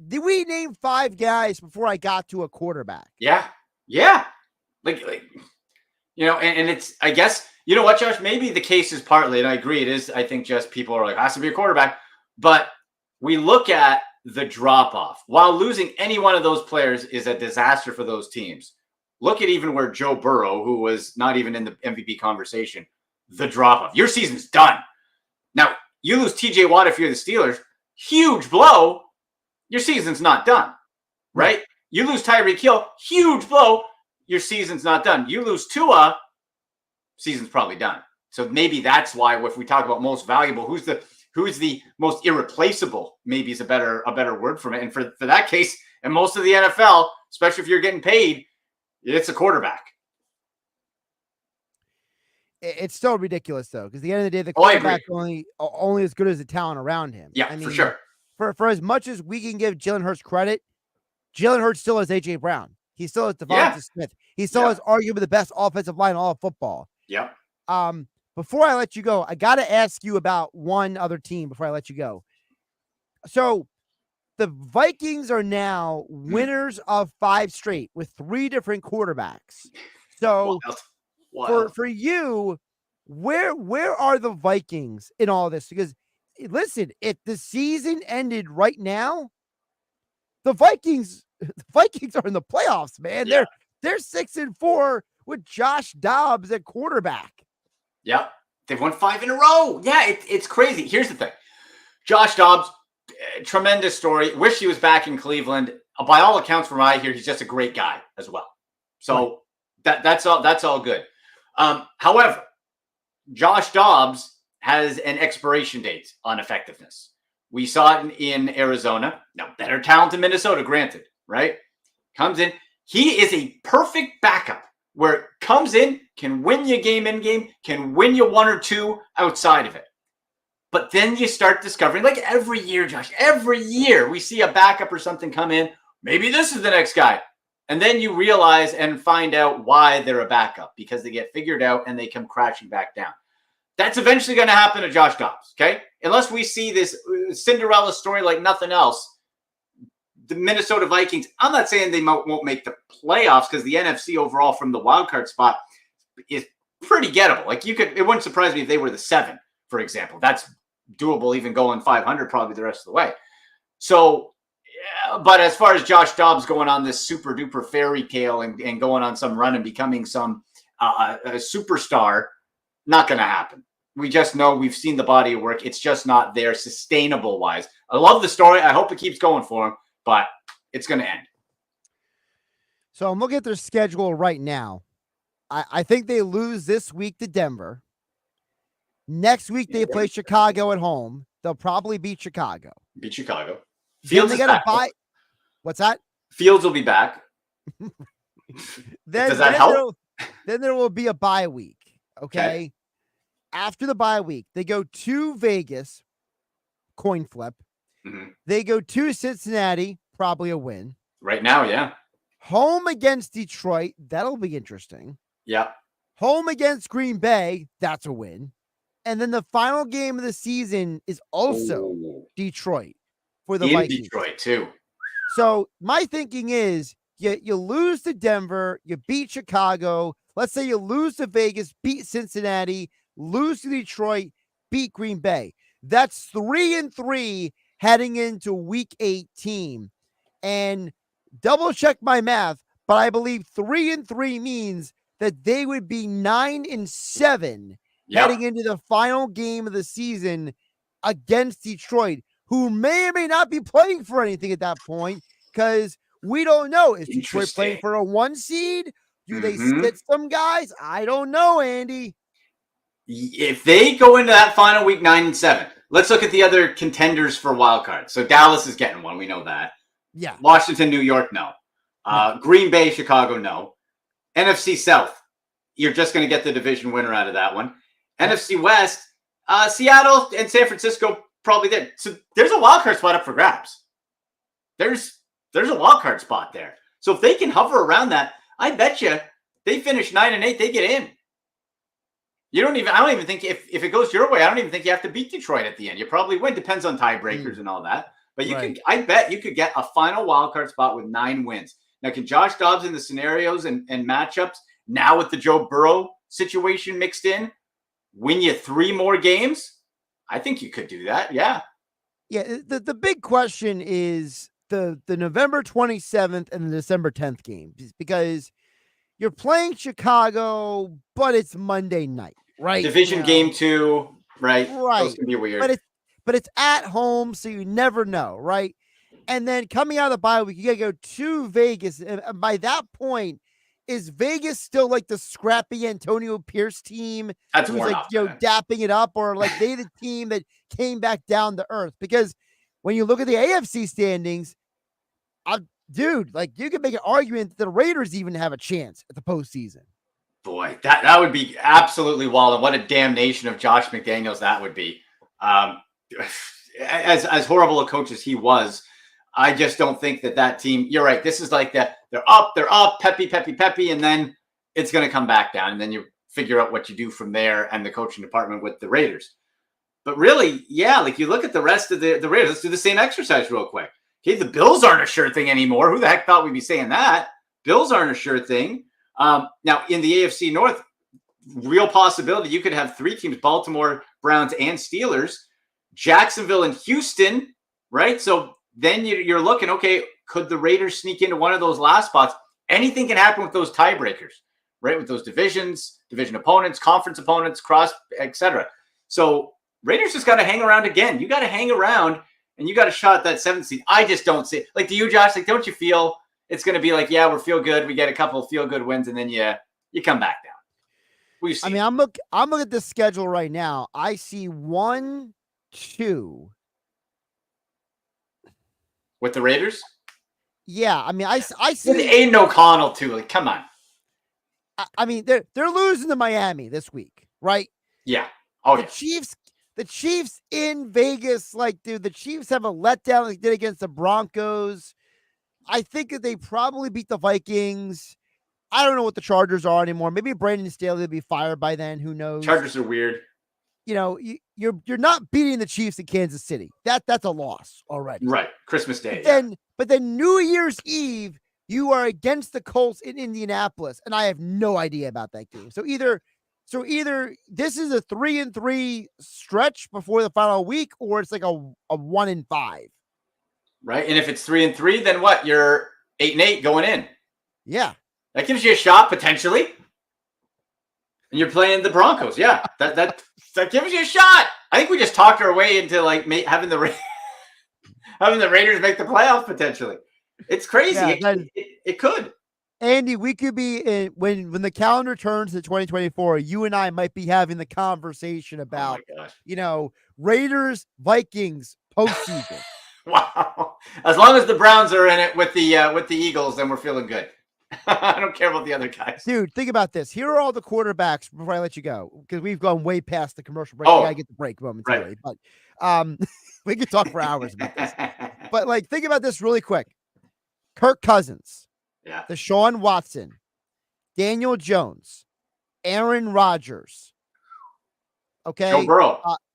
did we name 5 guys before I got to a quarterback? Yeah. Like and it's, I guess, you know what, Josh? Maybe the case is partly, and I agree, it is. I think just people are like, has to be a quarterback. But we look at the drop off. While losing any one of those players is a disaster for those teams. Look at even where Joe Burrow, who was not even in the MVP conversation, the drop off. Your season's done. Now, you lose TJ Watt if you're the Steelers. Huge blow. Your season's not done, right? You lose Tyreek Hill, huge blow. Your season's not done. You lose Tua, season's probably done. So maybe that's why if we talk about most valuable, who's the most irreplaceable, maybe is a better word for it. And for that case, and most of the NFL, especially if you're getting paid, it's a quarterback. It's still ridiculous though, because at the end of the day, the Oh, I agree. quarterback only as good as the talent around him. Yeah, for sure. For as much as we can give Jalen Hurts credit, Jalen Hurts still has AJ Brown. He still has Devonta Smith. He still has arguably the best offensive line in all of football. Yeah. Before I let you go, I got to ask you about one other team before I let you go. So the Vikings are now winners of 5 straight with 3 different quarterbacks. So for you, where are the Vikings in all this? Because listen, if the season ended right now, the Vikings are in the playoffs, man. Yeah. They're 6-4 with Josh Dobbs at quarterback. Yeah, they've won 5 in a row. Yeah, it's crazy. Here's the thing. Josh Dobbs, tremendous story. Wish he was back in Cleveland. By all accounts from what I hear, he's just a great guy as well. So that's all good. However, Josh Dobbs has an expiration date on effectiveness. We saw it in Arizona. Now, better talent in Minnesota, granted, right? Comes in. He is a perfect backup where it comes in, can win you a game in game, can win you 1 or 2 outside of it. But then you start discovering, like every year, Josh, every year we see a backup or something come in. Maybe this is the next guy. And then you realize and find out why they're a backup, because they get figured out and they come crashing back down. That's eventually going to happen to Josh Dobbs, okay? Unless we see this Cinderella story like nothing else, the Minnesota Vikings, I'm not saying they won't make the playoffs, because the NFC overall from the wild card spot is pretty gettable. Like it wouldn't surprise me if they were the 7, for example. That's doable, even going 500 probably the rest of the way. So, but as far as Josh Dobbs going on this super duper fairy tale and going on some run and becoming some a superstar, not going to happen. We just know, we've seen the body of work. It's just not there sustainable wise. I love the story. I hope it keeps going for him, but it's going to end. So I'm looking at their schedule right now. I think they lose this week to Denver. Next week, they play Chicago at home. They'll probably beat Chicago. Beat Chicago. Fields is back. What's that? Fields will be back. Does that help? Then there will be a bye week. Okay. After the bye week, they go to Vegas, coin flip. Mm-hmm. They go to Cincinnati, probably a win. Right now, yeah. Home against Detroit, that'll be interesting. Yeah. Home against Green Bay, that's a win. And then the final game of the season is also Detroit for the Vikings. Detroit, too. So my thinking is you lose to Denver, you beat Chicago. Let's say you lose to Vegas, beat Cincinnati, lose to Detroit, beat Green Bay. That's 3-3 heading into week 18. And double check my math, but I believe 3-3 means that they would be 9-7 heading into the final game of the season against Detroit, who may or may not be playing for anything at that point, because we don't know. Is Detroit playing for a 1 seed? Do they sit some guys? I don't know, Andy. If they go into that final week 9-7, let's look at the other contenders for wild card. So Dallas is getting one. We know that. Yeah. Washington, New York, no. Green Bay, Chicago, no. NFC South, you're just going to get the division winner out of that one. NFC West, Seattle and San Francisco probably there. So there's a wild card spot up for grabs. There's a wild card spot there. So if they can hover around that, I bet you they finish 9-8, they get in. I don't even think if it goes your way, I don't even think you have to beat Detroit at the end. You probably win. Depends on tiebreakers and all that. But I bet you could get a final wild card spot with 9 wins. Now, can Josh Dobbs in the scenarios and matchups now with the Joe Burrow situation mixed in win you 3 more games? I think you could do that. Yeah. Yeah. The big question is the November 27th and the December 10th game, because you're playing Chicago, but it's Monday night, right? Division game 2, right? Right. Those can be weird. But it's at home, so you never know, right? And then coming out of the bye week, you got to go to Vegas. And by that point, is Vegas still like the scrappy Antonio Pierce team? That's who's worn like, off, dapping it up, or like they the team that came back down to earth? Because when you look at the AFC standings, dude, like you could make an argument that the Raiders even have a chance at the postseason. boy, that would be absolutely wild. And what a damnation of Josh McDaniels that would be. As horrible a coach as he was, I just don't think that team, you're right. This is like that. They're up, peppy. And then it's going to come back down. And then you figure out what you do from there and the coaching department with the Raiders. But really, yeah, like you look at the rest of the Raiders. Let's do the same exercise real quick. Okay, the Bills aren't a sure thing anymore. Who the heck thought we'd be saying that? Bills aren't a sure thing. Now, in the AFC North, real possibility you could have three teams, Baltimore, Browns, and Steelers, Jacksonville and Houston, right? So then you're looking, okay, could the Raiders sneak into one of those last spots? Anything can happen with those tiebreakers, right? With those division opponents, conference opponents, etc. So Raiders just got to hang around again. You got to hang around, and you got a shot at that 7th seed. I just don't see it. Like, do you, Josh? Like, don't you feel it's going to be like, yeah, we're feel good. We get a couple of feel good wins, and then you come back down. I mean, I'm looking at the schedule right now. I see 1, 2. With the Raiders? Yeah, I mean, I see. With Aiden O'Connell too. Like, come on. I mean, they're losing to Miami this week, right? Yeah. Oh, The Chiefs in Vegas, like, dude, the Chiefs have a letdown like they did against the Broncos. I think that they probably beat the Vikings. I don't know what the Chargers are anymore. Maybe Brandon Staley will be fired by then. Who knows? Chargers are weird. You know, you're not beating the Chiefs in Kansas City. That's a loss already. Right. Christmas Day. But then New Year's Eve, you are against the Colts in Indianapolis, and I have no idea about that game. So either this is a 3-3 stretch before the final week, or it's like a 1-5. Right. And if it's 3-3, then what? You're 8-8 going in. Yeah. That gives you a shot potentially. And you're playing the Broncos. Yeah. That gives you a shot. I think we just talked our way into like having the Raiders make the playoffs potentially. It's crazy. Yeah, it could. Andy, we could be in when the calendar turns to 2024, you and I might be having the conversation about, Raiders, Vikings postseason. Wow. As long as the Browns are in it with the Eagles, then we're feeling good. I don't care about the other guys. Dude, think about this. Here are all the quarterbacks before I let you go, because we've gone way past the commercial break. Oh, we gotta get the break momentarily. Right. But we could talk for hours about this. But like, think about this really quick. Kirk Cousins. Yeah. Deshaun Watson, Daniel Jones, Aaron Rodgers. Okay.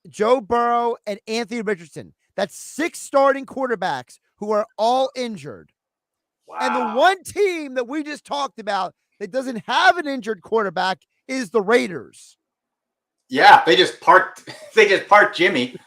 Joe Burrow and Anthony Richardson. That's 6 starting quarterbacks who are all injured. Wow. And the one team that we just talked about that doesn't have an injured quarterback is the Raiders. Yeah, they just parked Jimmy.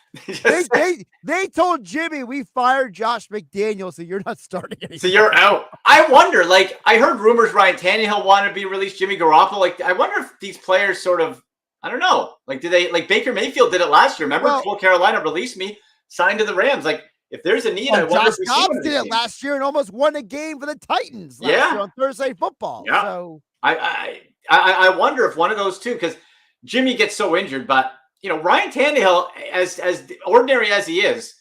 They told Jimmy, we fired Josh McDaniels, so you're not starting anymore. So you're out. I wonder, like, I heard rumors Ryan Tannehill wanted to be released, Jimmy Garoppolo. Like, I wonder if these players sort of, I don't know, like, do they, like Baker Mayfield did it last year. Remember, before Carolina released me, signed to the Rams. Like, if there's a need, I wonder if we see Dobbs did it last year and almost won a game for the Titans last year on Thursday Football. Yeah. So I wonder if one of those two, because Jimmy gets so injured, but Ryan Tannehill, as ordinary as he is,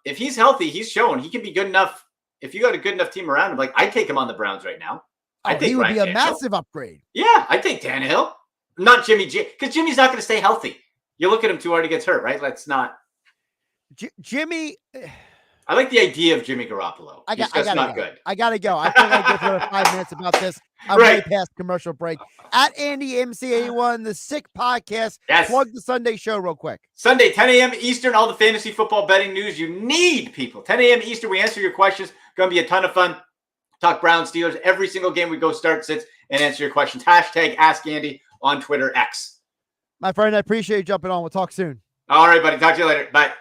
if he's healthy, he's shown he can be good enough. If you got a good enough team around him, like I'd take him on the Browns right now. He would be a massive upgrade. Yeah, I'd take Tannehill, not Jimmy G, because Jimmy's not going to stay healthy. You look at him too hard, he gets hurt, right? Let's not. Jimmy. I like the idea of Jimmy Garoppolo. I gotta go. I gotta go. I feel like I go for 5 minutes about this. I'm way past commercial break. At Andy MC81, the Sick Podcast. Yes. Plug the Sunday show real quick. Sunday, 10 a.m. Eastern, all the fantasy football betting news you need, people. 10 a.m. Eastern, we answer your questions. Going to be a ton of fun. Talk Browns, Steelers. Every single game we go start, sits, and answer your questions. Hashtag Ask Andy on Twitter X. My friend, I appreciate you jumping on. We'll talk soon. All right, buddy. Talk to you later. Bye.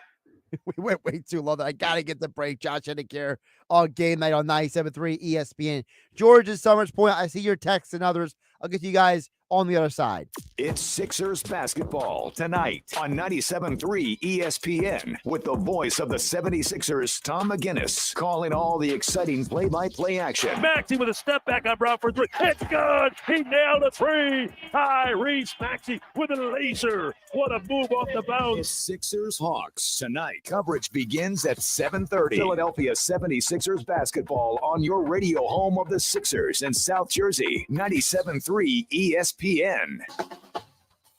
We went way too long. I got to get the break. Josh Hennig here on Game Night on 97.3 ESPN. George's Summers Point. I see your texts and others. I'll get to you guys on the other side. It's Sixers basketball tonight on 97.3 ESPN with the voice of the 76ers, Tom McGinnis, calling all the exciting play-by-play action. Maxey with a step back on Brown for 3. It's good. He nailed a 3. Tyrese Maxey with a laser. What a move off the bounce. It's Sixers Hawks tonight. Coverage begins at 7:30. Philadelphia 76ers basketball on your radio home of the Sixers in South Jersey, 97.3 ESPN. ESPN.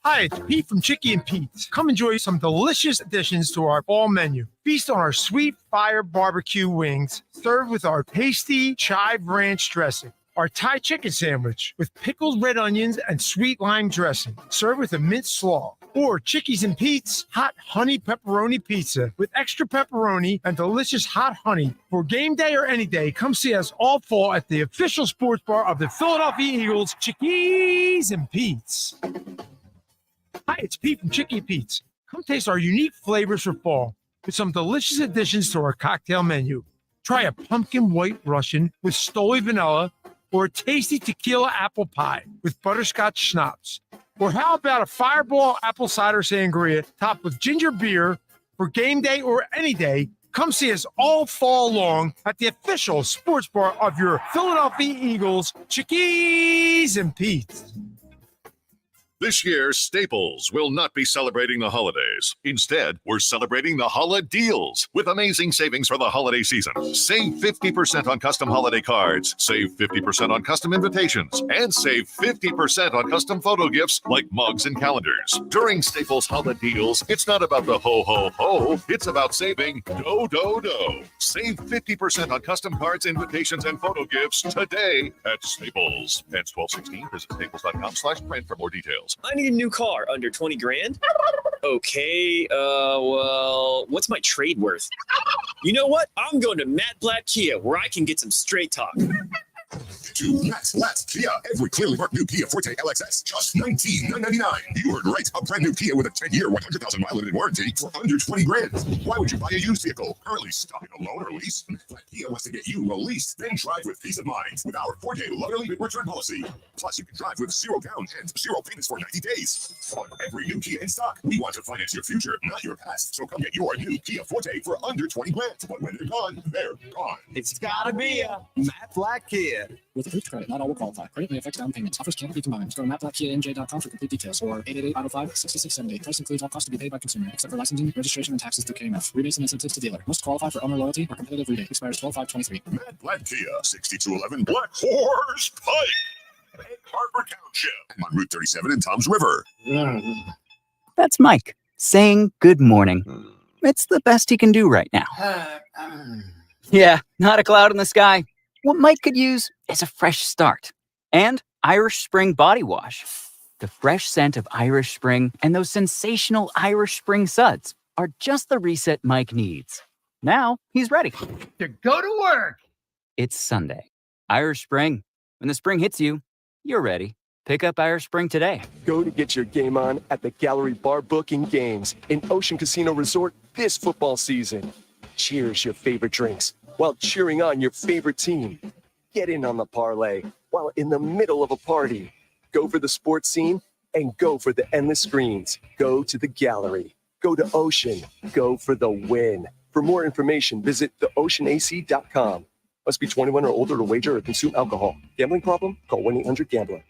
Hi, it's Pete from Chicky and Pete's. Come enjoy some delicious additions to our fall menu. Feast on our sweet fire barbecue wings, served with our tasty chive ranch dressing. Our Thai chicken sandwich with pickled red onions and sweet lime dressing, served with a minced slaw. Or Chickies and Pete's hot honey pepperoni pizza with extra pepperoni and delicious hot honey. For game day or any day, come see us all fall at the official sports bar of the Philadelphia Eagles, Chickies and Pete's. Hi, it's Pete from Chicky Pete's. Come taste our unique flavors for fall with some delicious additions to our cocktail menu. Try a pumpkin white Russian with Stoli vanilla or a tasty tequila apple pie with butterscotch schnapps. Or how about a fireball apple cider sangria topped with ginger beer for game day or any day? Come see us all fall long at the official sports bar of your Philadelphia Eagles, Chickies and Pete's. This year, Staples will not be celebrating the holidays. Instead, we're celebrating the holiday deals with amazing savings for the holiday season. Save 50% on custom holiday cards, save 50% on custom invitations, and save 50% on custom photo gifts like mugs and calendars. During Staples holiday deals, it's not about the ho, ho, ho. It's about saving do, do, do. Save 50% on custom cards, invitations, and photo gifts today at Staples. Ends 12/16. Visit staples.com/print for more details. I need a new car under 20 grand. Okay, well, what's my trade worth? You know what? I'm going to Matt Blatt Kia, where I can get some straight talk. To Matt Blatt Kia, every clearly marked new Kia Forte LXS, just $19,999. You heard right, a brand new Kia with a 10-year, 100,000-mile limited warranty for under 20 grand. Why would you buy a used vehicle? Currently stuck in a loan or lease? Blatt Kia wants to get you a lease, then drive with peace of mind with our 4-day loan or leave it return policy. Plus, you can drive with 0 down and 0 payments for 90 days. On every new Kia in stock, we want to finance your future, not your past. So come get your new Kia Forte for under 20 grand. But when they're gone, they're gone. It's gotta be a Matt Blatt Kia. With approved credit, not all will qualify. Credit may affect down payments. Offers can't be combined. Go to mattblackkianj.com for complete details or 888-505-6678. Price includes all costs to be paid by consumer, except for licensing, registration, and taxes through KMF. Rebates and incentives to dealer. Must qualify for owner loyalty or competitive rebate. Expires 12/5/23. Matt Blatt Kia, 6211 Black Horse Pike, Egg Harbor Township, on Route 37 in Toms River. That's Mike saying good morning. It's the best he can do right now. Yeah, not a cloud in the sky. What Mike could use is a fresh start. And Irish Spring Body Wash. The fresh scent of Irish Spring and those sensational Irish Spring suds are just the reset Mike needs. Now he's ready to go to work. It's Sunday. Irish Spring. When the spring hits you, you're ready. Pick up Irish Spring today. Go to get your game on at the Gallery Bar Booking Games in Ocean Casino Resort this football season. Cheers your favorite drinks while cheering on your favorite team. Get in on the parlay while in the middle of a party. Go for the sports scene and go for the endless screens. Go to the Gallery. Go to Ocean. Go for the win. For more information, visit theoceanac.com. Must be 21 or older to wager or consume alcohol. Gambling problem? Call 1-800-GAMBLER.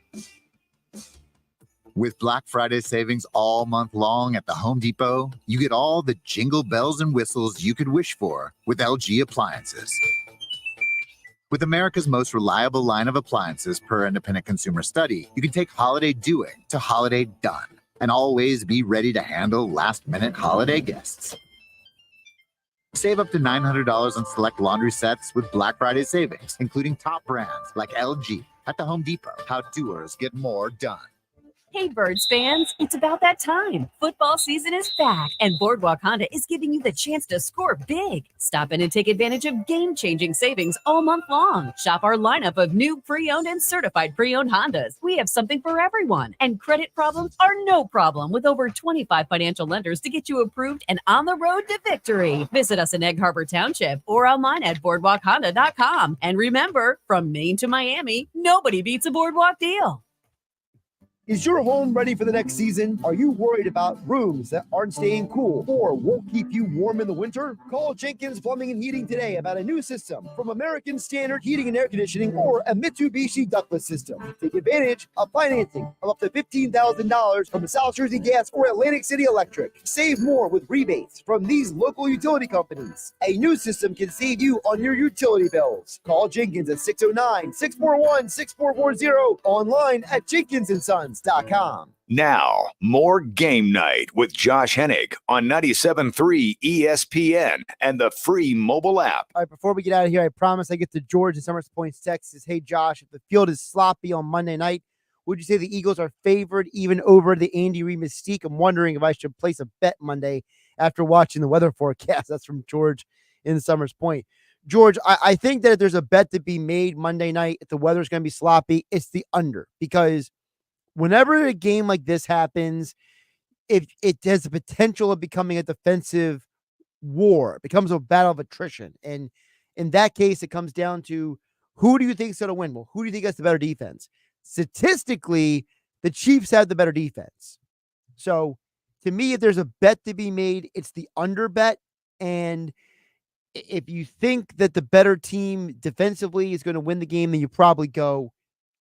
With Black Friday savings all month long at the Home Depot, you get all the jingle bells and whistles you could wish for with LG appliances. With America's most reliable line of appliances per independent consumer study, you can take holiday doing to holiday done and always be ready to handle last-minute holiday guests. Save up to $900 on select laundry sets with Black Friday savings, including top brands like LG at the Home Depot. How doers get more done. Hey, Birds fans, it's about that time. Football season is back, and Boardwalk Honda is giving you the chance to score big. Stop in and take advantage of game-changing savings all month long. Shop our lineup of new pre-owned and certified pre-owned Hondas. We have something for everyone, and credit problems are no problem with over 25 financial lenders to get you approved and on the road to victory. Visit us in Egg Harbor Township or online at boardwalkhonda.com. And remember, from Maine to Miami, nobody beats a Boardwalk deal. Is your home ready for the next season? Are you worried about rooms that aren't staying cool or won't keep you warm in the winter? Call Jenkins Plumbing and Heating today about a new system from American Standard Heating and Air Conditioning or a Mitsubishi ductless system. Take advantage of financing of up to $15,000 from South Jersey Gas or Atlantic City Electric. Save more with rebates from these local utility companies. A new system can save you on your utility bills. Call Jenkins at 609-641-6440, online at Jenkins & Sons. odds.com. Now, more Game Night with Josh Hennig on 97.3 ESPN and the free mobile app. All right, before we get out of here, I promise I get to George in Summers Point, Texas. Hey, Josh, if the field is sloppy on Monday night, would you say the Eagles are favored even over the Andy Reid mystique? I'm wondering if I should place a bet Monday after watching the weather forecast. That's from George in Summers Point. George, I think that if there's a bet to be made Monday night, if the weather's going to be sloppy, it's the under. Because whenever a game like this happens, if it has the potential of becoming a defensive war, it becomes a battle of attrition. And in that case, it comes down to who do you think is going to win? Well, who do you think has the better defense? Statistically, the Chiefs have the better defense. So to me, if there's a bet to be made, it's the under bet. And if you think that the better team defensively is going to win the game, then you probably go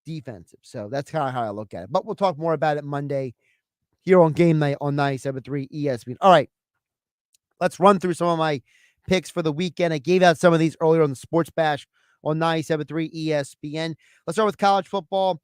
defensive. So that's kind of how I look at it. But we'll talk more about it Monday here on Game Night on 97.3 ESPN. All right, let's run through some of my picks for the weekend. I gave out some of these earlier on the Sports Bash on 97.3 ESPN. Let's start with college football.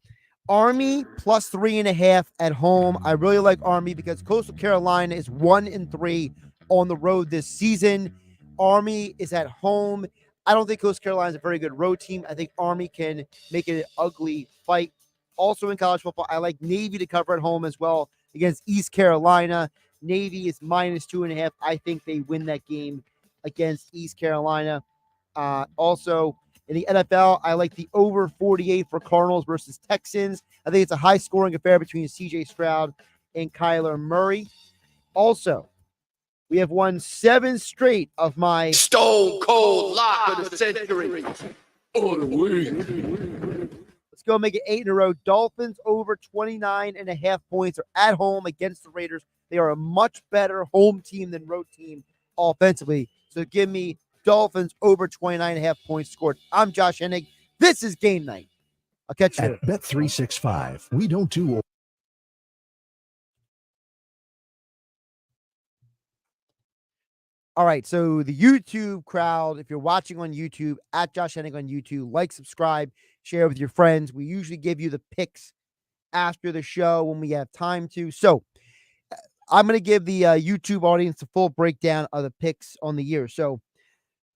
Army plus 3.5 at home. I really like Army because Coastal Carolina is 1-3 on the road this season. Army is at home. I don't think Coastal Carolina is a very good road team. I think Army can make it an ugly fight. Also in college football, I like Navy to cover at home as well against East Carolina. Navy is minus 2.5. I think they win that game against East Carolina. Also, in the NFL, I like the over 48 for Cardinals versus Texans. I think it's a high-scoring affair between C.J. Stroud and Kyler Murray. Also, we have won 7 straight of my Stone Cold Lock of the Century. All the way. Let's go make it 8 in a row. Dolphins over 29.5 points are at home against the Raiders. They are a much better home team than road team offensively. So give me Dolphins over 29.5 points scored. I'm Josh Hennig. This is Game Night. I'll catch you at Bet365. We don't do. All right, so the YouTube crowd, if you're watching on YouTube, at Josh Hennig on YouTube, like, subscribe, share with your friends. We usually give you the picks after the show when we have time to. So I'm going to give the YouTube audience a full breakdown of the picks on the year. So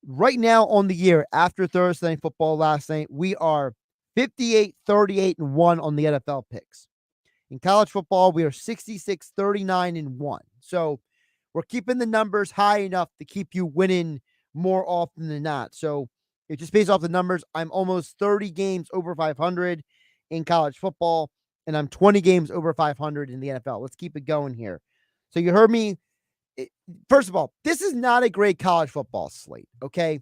right now on the year, after Thursday Night Football last night, we are 58, 38, and 1 on the NFL picks. In college football, we are 66, 39, and 1. So we're keeping the numbers high enough to keep you winning more often than not. So it just based off the numbers, I'm almost 30 games over 500 in college football, and I'm 20 games over 500 in the NFL. Let's keep it going here. So you heard me. First of all, this is not a great college football slate, okay?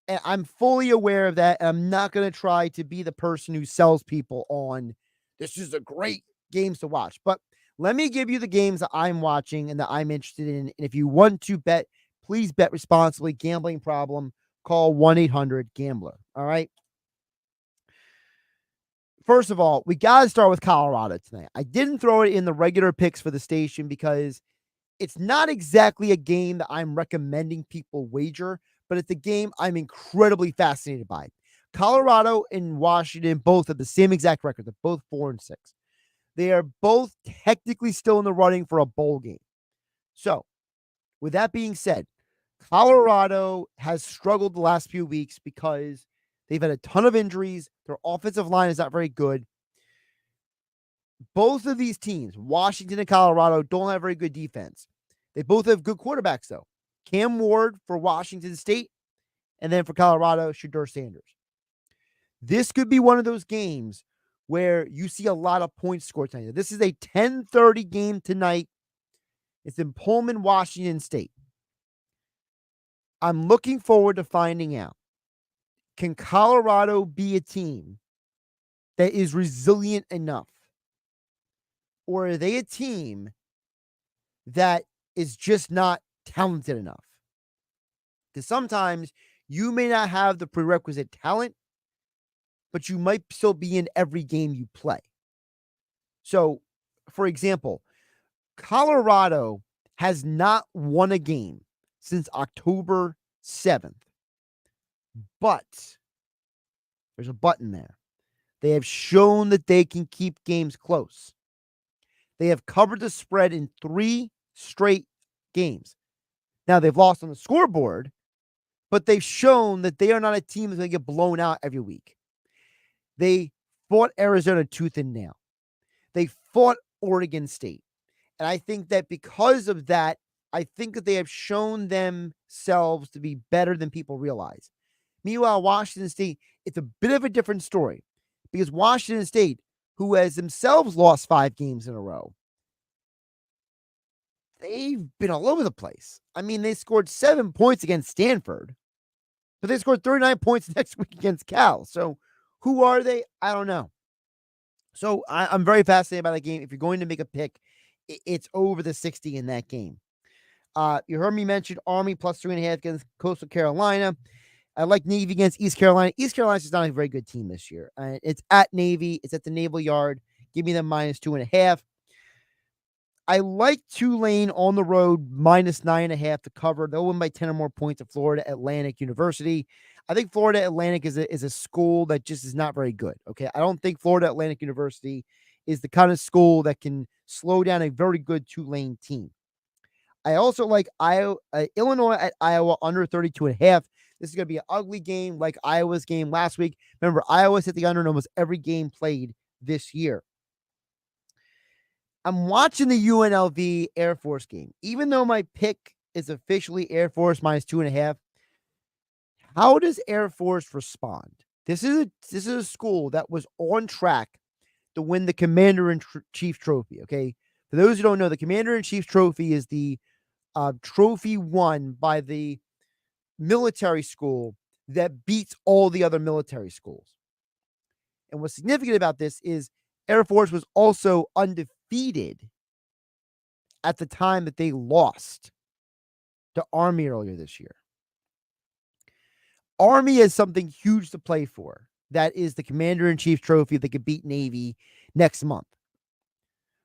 And I'm fully aware of that. And I'm not going to try to be the person who sells people on this is a great games to watch. But let me give you the games that I'm watching and that I'm interested in. And if you want to bet, please bet responsibly. Gambling problem, call 1-800-GAMBLER. All right? First of all, we got to start with Colorado tonight. I didn't throw it in the regular picks for the station because it's not exactly a game that I'm recommending people wager, but it's a game I'm incredibly fascinated by. Colorado and Washington both have the same exact record. They're both 4-6. They are both technically still in the running for a bowl game. So, with that being said, Colorado has struggled the last few weeks because they've had a ton of injuries. Their offensive line is not very good. Both of these teams, Washington and Colorado, don't have very good defense. They both have good quarterbacks, though. Cam Ward for Washington State, and then for Colorado, Shedeur Sanders. This could be one of those games where you see a lot of points scored tonight. This is a 10:30 game tonight. It's in Pullman, Washington State. I'm looking forward to finding out, can Colorado be a team that is resilient enough? Or are they a team that is just not talented enough? Because sometimes you may not have the prerequisite talent, but you might still be in every game you play. So, for example, Colorado has not won a game since October 7th. But there's a button there. They have shown that they can keep games close. They have covered the spread in 3 straight games. Now, they've lost on the scoreboard, but they've shown that they are not a team that's going to get blown out every week. They fought Arizona tooth and nail. They fought Oregon State. And I think that because of that, I think that they have shown themselves to be better than people realize. Meanwhile, Washington State, it's a bit of a different story because Washington State, who has themselves lost 5 games in a row, they've been all over the place. I mean, they scored 7 points against Stanford, but they scored 39 points next week against Cal. So who are they? I don't know. So I'm very fascinated by that game. If you're going to make a pick, it's over the 60 in that game. You heard me mention Army plus 3.5 against Coastal Carolina. I like Navy against East Carolina. East Carolina's just not a very good team this year. It's at Navy. It's at the Naval Yard. Give me them minus 2.5. I like Tulane on the road minus 9.5 to cover. They'll win by 10 or more points at Florida Atlantic University. I think Florida Atlantic is a school that just is not very good. Okay. I don't think Florida Atlantic University is the kind of school that can slow down a very good Tulane team. I also like Illinois at Iowa under 32.5. This is going to be an ugly game like Iowa's game last week. Remember, Iowa's hit the under in almost every game played this year. I'm watching the UNLV Air Force game. Even though my pick is officially Air Force minus 2.5, how does Air Force respond? This is a school that was on track to win the Commander-in-Chief Trophy, okay? For those who don't know, the Commander-in-Chief Trophy is the trophy won by the military school that beats all the other military schools. And what's significant about this is Air Force was also undefeated at the time that they lost to Army earlier this year. Army has something huge to play for. That is the Commander-in-Chief Trophy that could beat Navy next month.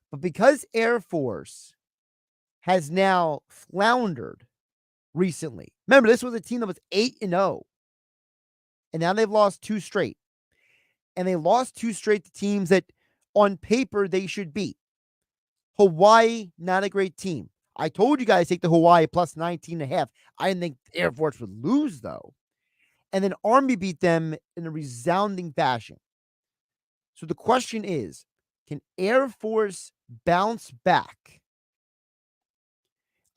But because Air Force has now floundered recently. Remember, this was a team that was 8-0. And now they've lost 2 straight. And they lost 2 straight to teams that on paper they should beat. Hawaii, not a great team. I told you guys take the Hawaii plus 19.5. I didn't think Air Force would lose, though. And then Army beat them in a resounding fashion. So the question is, can Air Force bounce back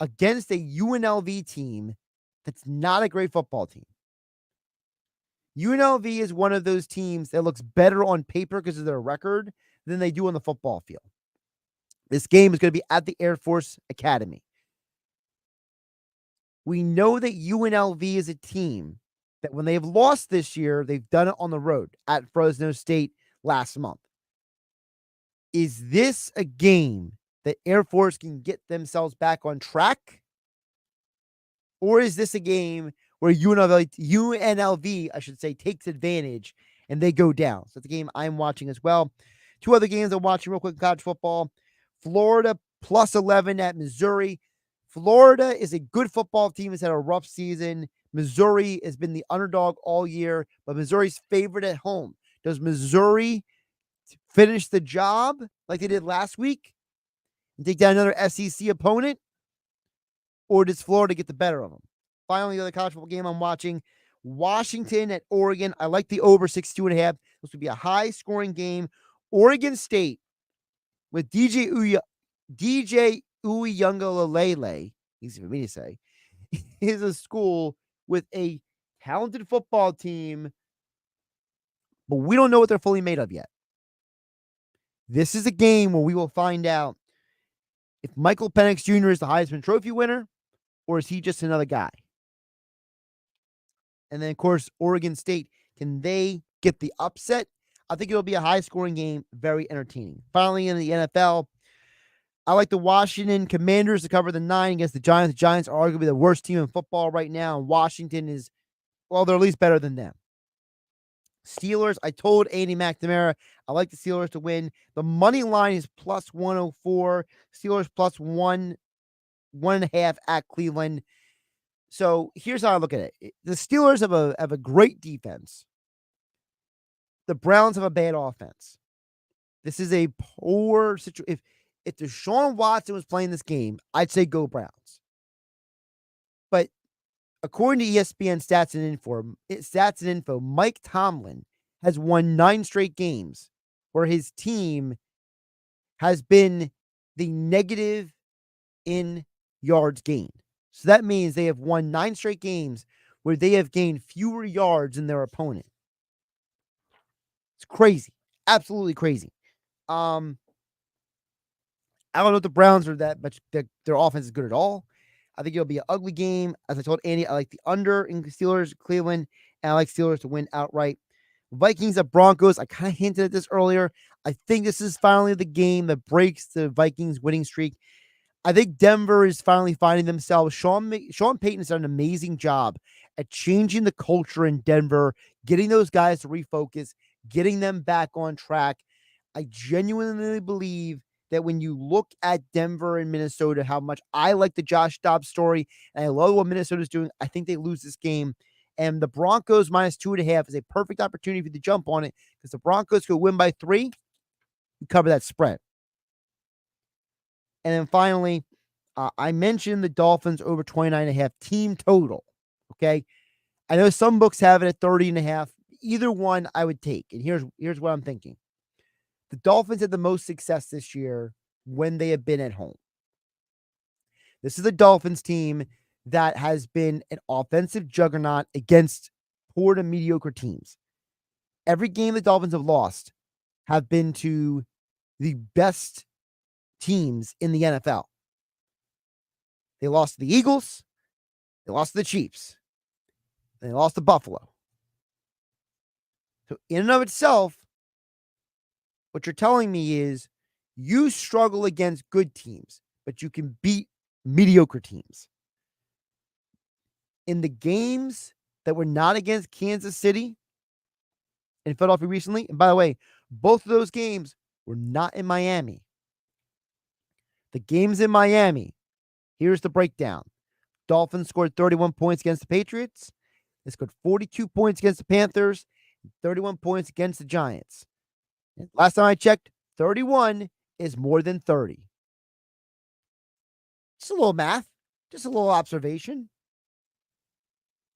against a UNLV team that's not a great football team? UNLV is one of those teams that looks better on paper because of their record than they do on the football field. This game is going to be at the Air Force Academy. We know that UNLV is a team that when they've lost this year, they've done it on the road at Fresno State last month. Is this a game that Air Force can get themselves back on track? Or is this a game where UNLV, I should say, takes advantage and they go down? So it's a game I'm watching as well. 2 other games I'm watching real quick in college football. Florida plus 11 at Missouri. Florida is a good football team. It's had a rough season. Missouri has been the underdog all year, but Missouri's favorite at home. Does Missouri finish the job like they did last week and take down another SEC opponent? Or does Florida get the better of them? Finally, the other college football game I'm watching, Washington at Oregon. I like the over 62.5. This would be a high-scoring game. Oregon State with DJ Uiagalelei, easy for me to say, is a school with a talented football team, but we don't know what they're fully made of yet. This is a game where we will find out if Michael Penix Jr. is the Heisman Trophy winner, or is he just another guy? And then, of course, Oregon State, can they get the upset? I think it'll be a high-scoring game, very entertaining. Finally, in the NFL, I like the Washington Commanders to cover the 9 against the Giants. The Giants are arguably the worst team in football right now, and Washington is, well, they're at least better than them. Steelers, I told Andy McNamara, I like the Steelers to win. The money line is plus 104. Steelers plus 1.5 at Cleveland. So here's how I look at it. The Steelers have a great defense. The Browns have a bad offense. This is a poor situation. if Deshaun Watson was playing this game, I'd say go Browns. But according to ESPN Stats and Info, Mike Tomlin has won 9 straight games where his team has been the negative in yards gained. So that means they have won 9 straight games where they have gained fewer yards than their opponent. It's crazy. Absolutely crazy. I don't know if the Browns are that much, their offense is good at all. I think it'll be an ugly game. As I told Andy, I like the under in Steelers, Cleveland, and I like Steelers to win outright. Vikings at Broncos. I kind of hinted at this earlier. I think this is finally the game that breaks the Vikings winning streak. I think Denver is finally finding themselves. Sean Payton has done an amazing job at changing the culture in Denver, getting those guys to refocus, getting them back on track. I genuinely believe that when you look at Denver and Minnesota, how much I like the Josh Dobbs story, and I love what Minnesota's doing, I think they lose this game. And the Broncos minus 2.5 is a perfect opportunity for you to jump on it because the Broncos could win by 3. You cover that spread. And then finally, I mentioned the Dolphins over 29.5 team total. Okay. I know some books have it at 30.5. Either one I would take. And here's what I'm thinking. The Dolphins had the most success this year when they have been at home. This is a Dolphins team that has been an offensive juggernaut against poor to mediocre teams. Every game the Dolphins have lost have been to the best teams in the NFL. They lost to the Eagles, they lost to the Chiefs, and they lost to Buffalo. So in and of itself, what you're telling me is you struggle against good teams, but you can beat mediocre teams. In the games that were not against Kansas City and Philadelphia recently, and by the way, both of those games were not in Miami. The games in Miami, here's the breakdown. Dolphins scored 31 points against the Patriots. They scored 42 points against the Panthers, 31 points against the Giants. And last time I checked, 31 is more than 30. Just a little math, just a little observation.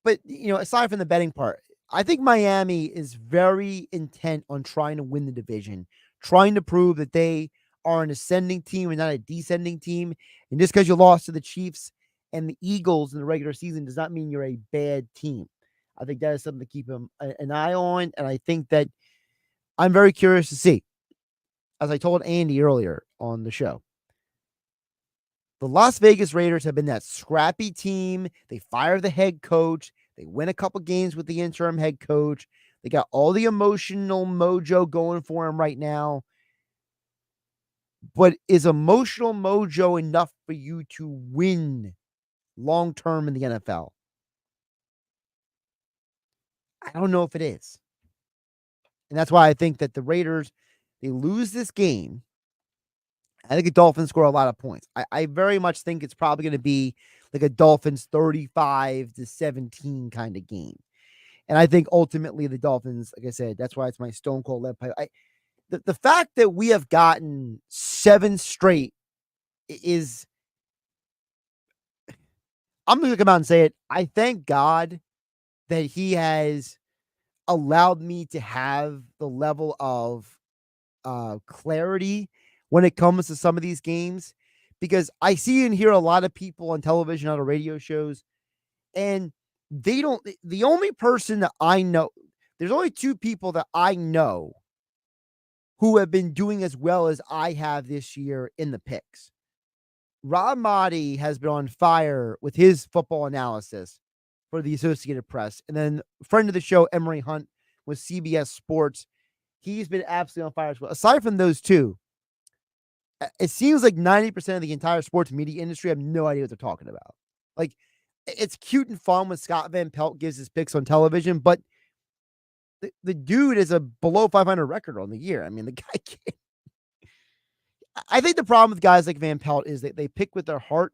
But, aside from the betting part, I think Miami is very intent on trying to win the division, trying to prove that they are an ascending team and not a descending team. And just because you lost to the Chiefs and the Eagles in the regular season does not mean you're a bad team. I think that is something to keep an eye on. And I think that I'm very curious to see, as I told Andy earlier on the show, the Las Vegas Raiders have been that scrappy team. They fire the head coach. They win a couple games with the interim head coach. They got all the emotional mojo going for them right now. But is emotional mojo enough for you to win long-term in the NFL? I don't know if it is. And that's why I think that the Raiders, they lose this game. I think the Dolphins score a lot of points. I very much think it's probably going to be like a Dolphins 35-17 kind of game. And I think ultimately the Dolphins, like I said, that's why it's my stone cold lead pipe. The fact that we have gotten 7 straight is, I'm going to come out and say it. I thank God that he has allowed me to have the level of clarity when it comes to some of these games, because I see and hear a lot of people on television, on radio shows, and they don't, the only person that I know, there's only 2 people that I know who have been doing as well as I have this year in the picks. Rob Motti has been on fire with his football analysis for the Associated Press. And then friend of the show, Emery Hunt with CBS Sports. He's been absolutely on fire as well. Aside from those 2, it seems like 90% of the entire sports media industry have no idea what they're talking about. Like, it's cute and fun when Scott Van Pelt gives his picks on television, but the dude is a below 500 record on the year. I mean, the guy can't. I think the problem with guys like Van Pelt is that they pick with their heart.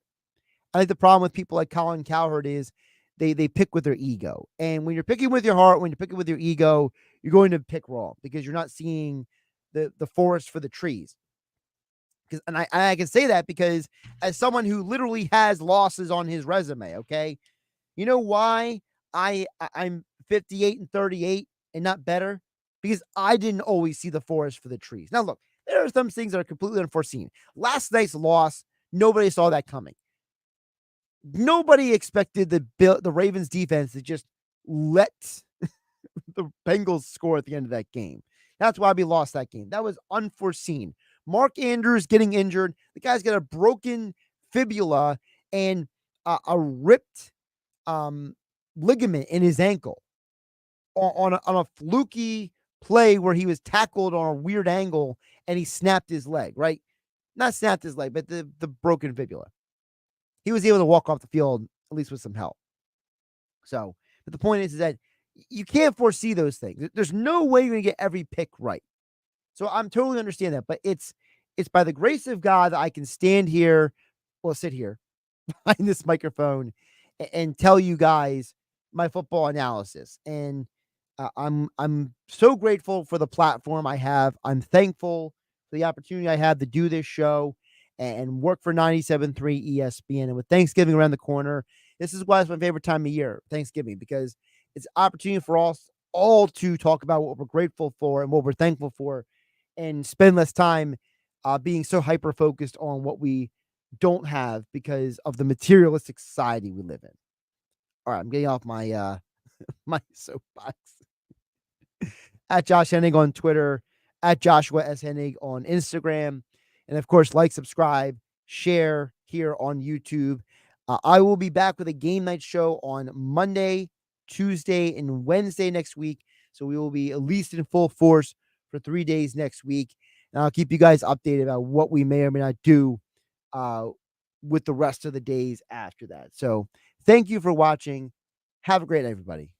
I think the problem with people like Colin Cowherd is they pick with their ego. And when you're picking with your heart, when you're picking with your ego, you're going to pick wrong because you're not seeing the forest for the trees. And I can say that because as someone who literally has losses on his resume, okay, you know why I'm 58-38 and not better? Because I didn't always see the forest for the trees. Now, look, there are some things that are completely unforeseen. Last night's loss, nobody saw that coming. Nobody expected the Ravens defense to just let the Bengals score at the end of that game. That's why we lost that game. That was unforeseen. Mark Andrews getting injured. The guy's got a broken fibula and a ripped ligament in his ankle on a fluky play where he was tackled on a weird angle and he snapped his leg, right? Not snapped his leg, but the broken fibula. He was able to walk off the field, at least with some help. So, but the point is that you can't foresee those things. There's no way you're going to get every pick right. So I'm totally understand that, but it's by the grace of God that I can stand here, sit here behind this microphone and tell you guys my football analysis. And I'm so grateful for the platform I have. I'm thankful for the opportunity I have to do this show and work for 97.3 ESPN. And with Thanksgiving around the corner, this is why it's my favorite time of year, Thanksgiving, because it's an opportunity for us all to talk about what we're grateful for and what we're thankful for and spend less time being so hyper-focused on what we don't have because of the materialistic society we live in. All right, I'm getting off my my soapbox. At Josh Hennig on Twitter, at Joshua S. Hennig on Instagram. And of course, like, subscribe, share here on YouTube. I will be back with a game night show on Monday, Tuesday, and Wednesday next week. So we will be at least in full force for 3 days next week. And I'll keep you guys updated about what we may or may not do with the rest of the days after that. So thank you for watching. Have a great night, everybody.